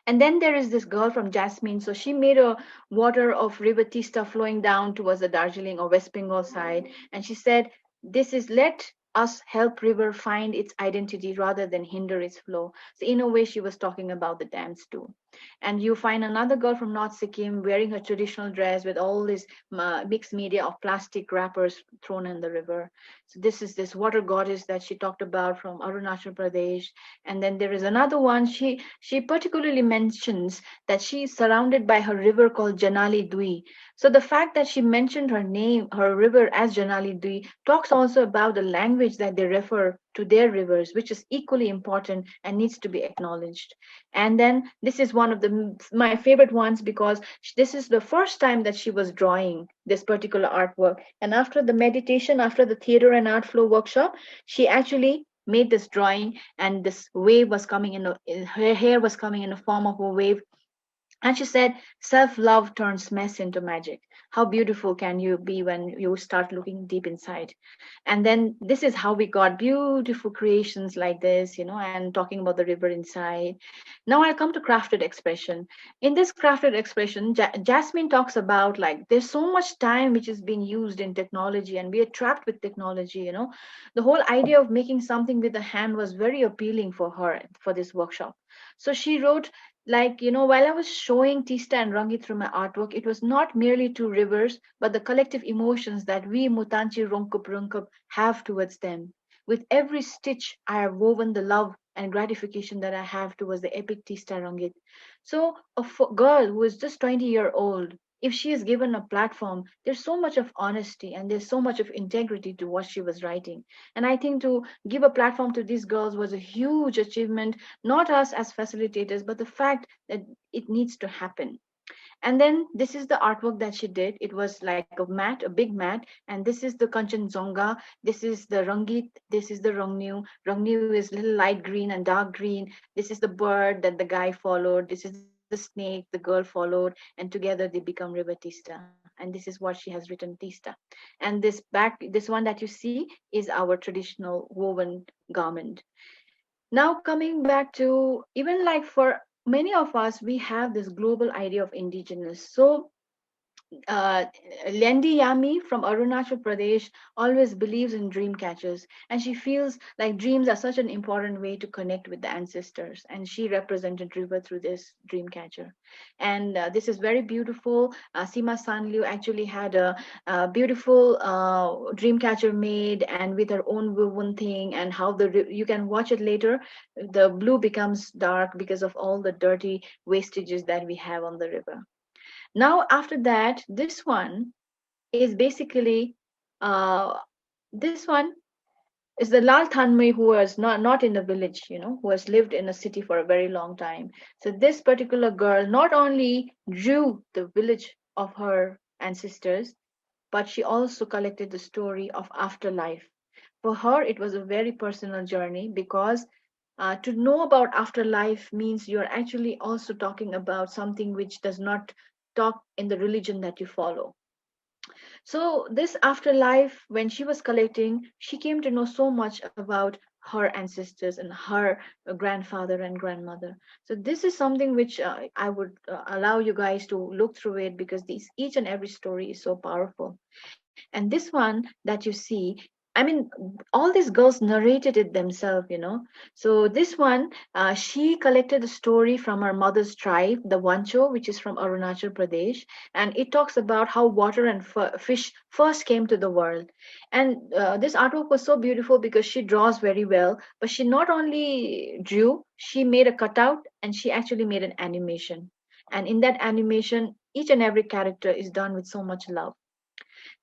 And then there is this girl from Jasmine. So she made a water of River Tista flowing down towards the Darjeeling or West Bengal side. And she said, this is let us help river find its identity rather than hinder its flow. So in a way, she was talking about the dams too. And you find another girl from North Sikkim wearing her traditional dress with all this mixed media of plastic wrappers thrown in the river. So this is this water goddess that she talked about from Arunachal Pradesh. And then there is another one. She particularly mentions that she is surrounded by her river called Janali Dui. So the fact that she mentioned her name, her river as Janali Dui, talks also about the language that they refer to their rivers, which is equally important and needs to be acknowledged. And then this is one of my favorite ones, because this is the first time that she was drawing this particular artwork. And after the meditation, after the theater and art flow workshop, she actually made this drawing, and this wave was coming her hair was coming in the form of a wave. And she said, self love turns mess into magic. How beautiful can you be when you start looking deep inside? And then this is how we got beautiful creations like this, and talking about the river inside. Now I come to crafted expression. In this crafted expression, Jasmine talks about like there's so much time which is being used in technology, and we are trapped with technology. The whole idea of making something with the hand was very appealing for her for this workshop. So she wrote, like, while I was showing Tista and Rangi through my artwork, it was not merely two rivers, but the collective emotions that we Mutanchi Ronkup Runkup have towards them. With every stitch, I have woven the love and gratification that I have towards the epic Tista Rangit. So, a girl who is just 20-year-old if she is given a platform, there's so much of honesty and there's so much of integrity to what she was writing. And I think to give a platform to these girls was a huge achievement, not us as facilitators, but the fact that it needs to happen. And then this is the artwork that she did. It was like a mat, a big mat. And this is the Khanchendzonga. This is the Rangit. This is the Rongnu. Rongnu is little light green and dark green. This is the bird that the guy followed. This is the snake the girl followed. And together they become River Teesta. And this is what she has written, Teesta. And this one that you see is our traditional woven garment. Now coming back to, even like for many of us, we have this global idea of indigenous. So uh, Lendi Yami from Arunachal Pradesh always believes in dream catchers, and she feels like dreams are such an important way to connect with the ancestors. And she represented River through this dream catcher, and this is very beautiful. Sima Sanliu actually had a beautiful dream catcher made, and with her own woven thing, and how you can watch it later. The blue becomes dark because of all the dirty wastages that we have on the river. Now after that, this one is basically uh, this one is the Lal Thanmay, who was not in the village, who has lived in a city for a very long time. So this particular girl not only drew the village of her ancestors, but she also collected the story of afterlife. For her, it was a very personal journey, because to know about afterlife means you're actually also talking about something which does not talk in the religion that you follow. So, this afterlife, when she was collecting, she came to know so much about her ancestors and her grandfather and grandmother. So, this is something which I would allow you guys to look through it, because each and every story is so powerful. And this one that you see, I mean, all these girls narrated it themselves. So this one, she collected a story from her mother's tribe, the Wancho, which is from Arunachal Pradesh, and it talks about how water and fish first came to the world. And this artwork was so beautiful because she draws very well, but she not only drew, she made a cutout and she actually made an animation. And in that animation, each and every character is done with so much love.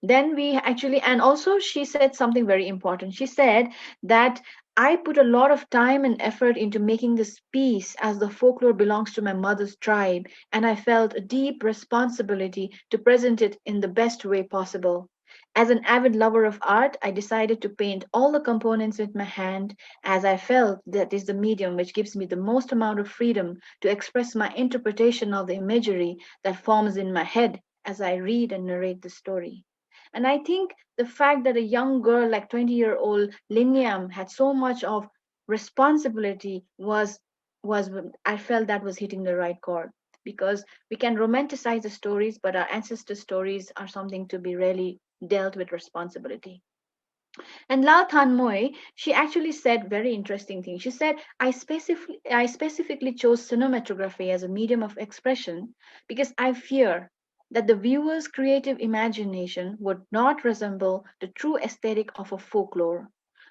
Then we actually, and also she said something very important. She said that I put a lot of time and effort into making this piece, as the folklore belongs to my mother's tribe, and I felt a deep responsibility to present it in the best way possible. As an avid lover of art, I decided to paint all the components with my hand, as I felt that is the medium which gives me the most amount of freedom to express my interpretation of the imagery that forms in my head as I read and narrate the story. And I think the fact that a young girl like 20-year-old Liniam had so much of responsibility was I felt that was hitting the right chord, because we can romanticize the stories, but our ancestor stories are something to be really dealt with responsibility. And La Thanmoy, she actually said very interesting thing. She said, I specifically chose cinematography as a medium of expression because I fear that the viewer's creative imagination would not resemble the true aesthetic of a folklore.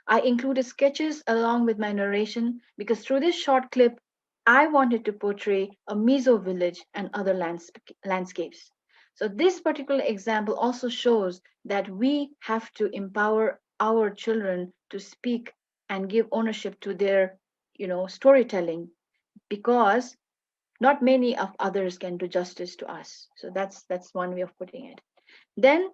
I included sketches along with my narration because through this short clip, I wanted to portray a Mizo village and other landscapes. So this particular example also shows that we have to empower our children to speak and give ownership to their storytelling, because not many of others can do justice to us. So that's one way of putting it. Then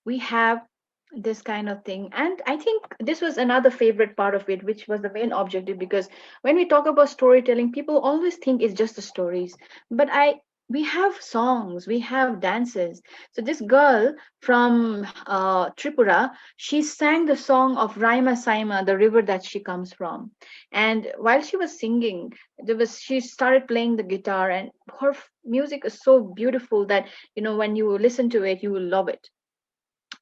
we have this kind of thing, and I think this was another favorite part of it, which was the main objective, because when we talk about storytelling, people always think it's just the stories, but I we have songs, we have dances. So this girl from Tripura, she sang the song of Raima Saima, the river that she comes from. And while she was singing, she started playing the guitar, and her music is so beautiful that when you listen to it, you will love it.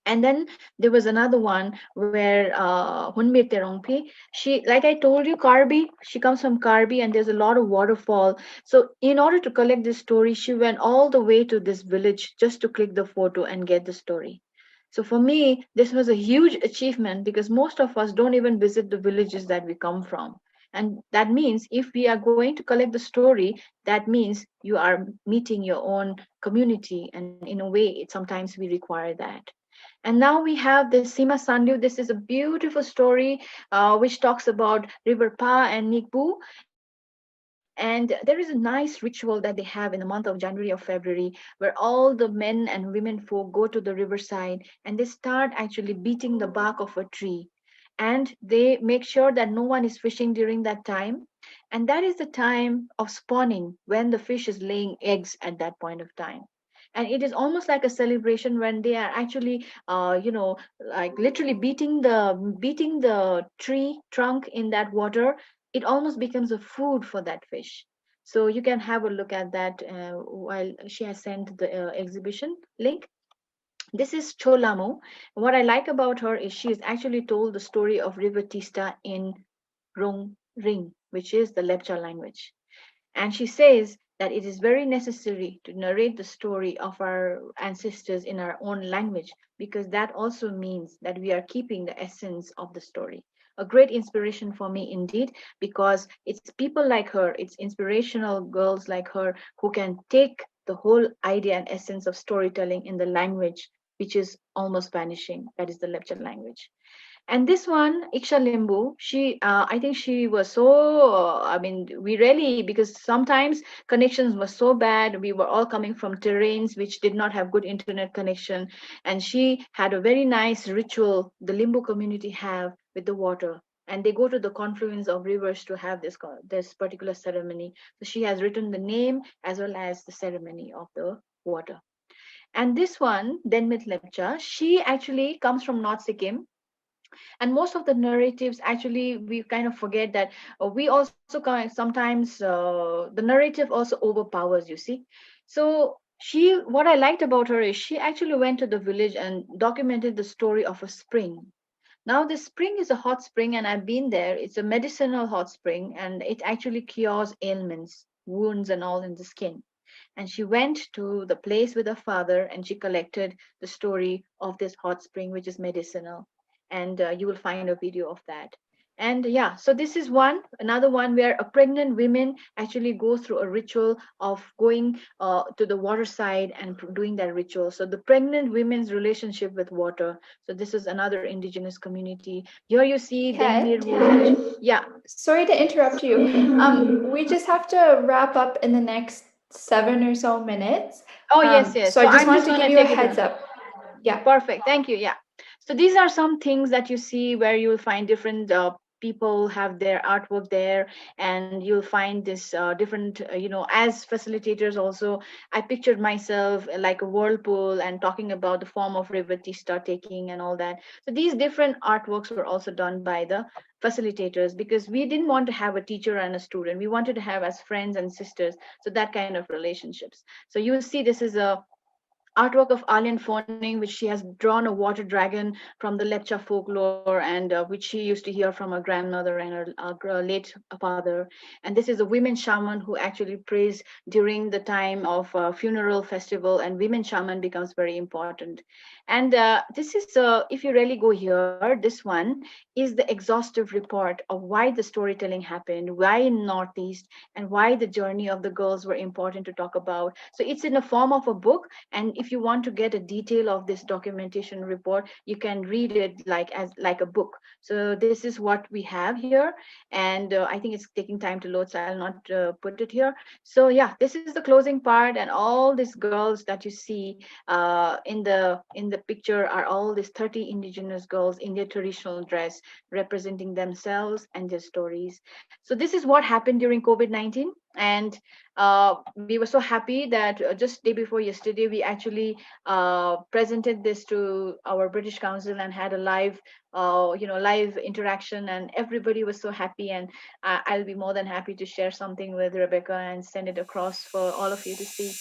And then there was another one where Hunmir Terongpi, she, like I told you, Karbi, she comes from Karbi, and there's a lot of waterfall. So in order to collect this story, she went all the way to this village just to click the photo and get the story. So for me, this was a huge achievement, because most of us don't even visit the villages that we come from. And that means if we are going to collect the story, that means you are meeting your own community, and in a way sometimes we require that. And now we have the Sima Sandu. This is a beautiful story which talks about River Pa and Nikbu. And there is a nice ritual that they have in the month of January or February, where all the men and women folk go to the riverside and they start actually beating the bark of a tree. And they make sure that no one is fishing during that time. And that is the time of spawning when the fish is laying eggs at that point of time. And it is almost like a celebration when they are actually like literally beating the tree trunk in that water. It almost becomes a food for that fish. So you can have a look at that while she has sent the exhibition link. This is Cholamo. What I like about her is she has actually told the story of River Tista in Rong Ring, which is the Lepcha language. And she says that it is very necessary to narrate the story of our ancestors in our own language, because that also means that we are keeping the essence of the story. A great inspiration for me indeed, because it's people like her, it's inspirational girls like her who can take the whole idea and essence of storytelling in the language which is almost vanishing. That is the lecture language. And this one, Iksha Limbu, I think she was so, I mean, we really, because sometimes connections were so bad. We were all coming from terrains which did not have good internet connection. And she had a very nice ritual the Limbu community have with the water. And they go to the confluence of rivers to have this particular ceremony. So she has written the name as well as the ceremony of the water. And this one, Denmit Lepcha, she actually comes from North Sikkim, and most of the narratives actually we kind of forget that we also sometimes the narrative also overpowers, you see. So she, what I liked about her is she actually went to the village and documented the story of a spring. Now this spring is a hot spring, and I've been there. It's a medicinal hot spring, and it actually cures ailments, wounds and all in the skin. And she went to the place with her father and she collected the story of this hot spring which is medicinal. And you will find a video of that. And yeah, so this is another one where a pregnant woman actually goes through a ritual of going to the water side and doing that ritual. So the pregnant women's relationship with water. So this is another indigenous community. Here you see Denmir, Kat, who is actually, yeah. sorry to interrupt you. We just have to wrap up in the next 7 or so minutes. Oh yes, yes. So So I just I'm wanted just to give gonna you a take it on. heads up. Yeah. Perfect. Thank you. Yeah. So these are some things that you see where you'll find different people have their artwork there, and you'll find this different, as facilitators also, I pictured myself like a whirlpool and talking about the form of river Tista taking and all that. So these different artworks were also done by the facilitators, because we didn't want to have a teacher and a student. We wanted to have as friends and sisters. So that kind of relationships. So you see, this is a artwork of Alien Phoning, which she has drawn a water dragon from the Lepcha folklore, and which she used to hear from her grandmother and her late father. And this is a women shaman who actually prays during the time of funeral festival, and women shaman becomes very important. And this is, if you really go here, this one is the exhaustive report of why the storytelling happened, why in Northeast, and why the journey of the girls were important to talk about. So it's in the form of a book, and if you want to get a detail of this documentation report, you can read it like a book. So this is what we have here, and I think it's taking time to load, so I'll not put it here. So yeah, this is the closing part, and all these girls that you see in the picture are all these 30 indigenous girls in their traditional dress, representing themselves and their stories. So this is what happened during COVID-19. And we were so happy that just day before yesterday we actually presented this to our British Council and had a live interaction, and everybody was so happy. And I'll be more than happy to share something with Rebecca and send it across for all of you to see.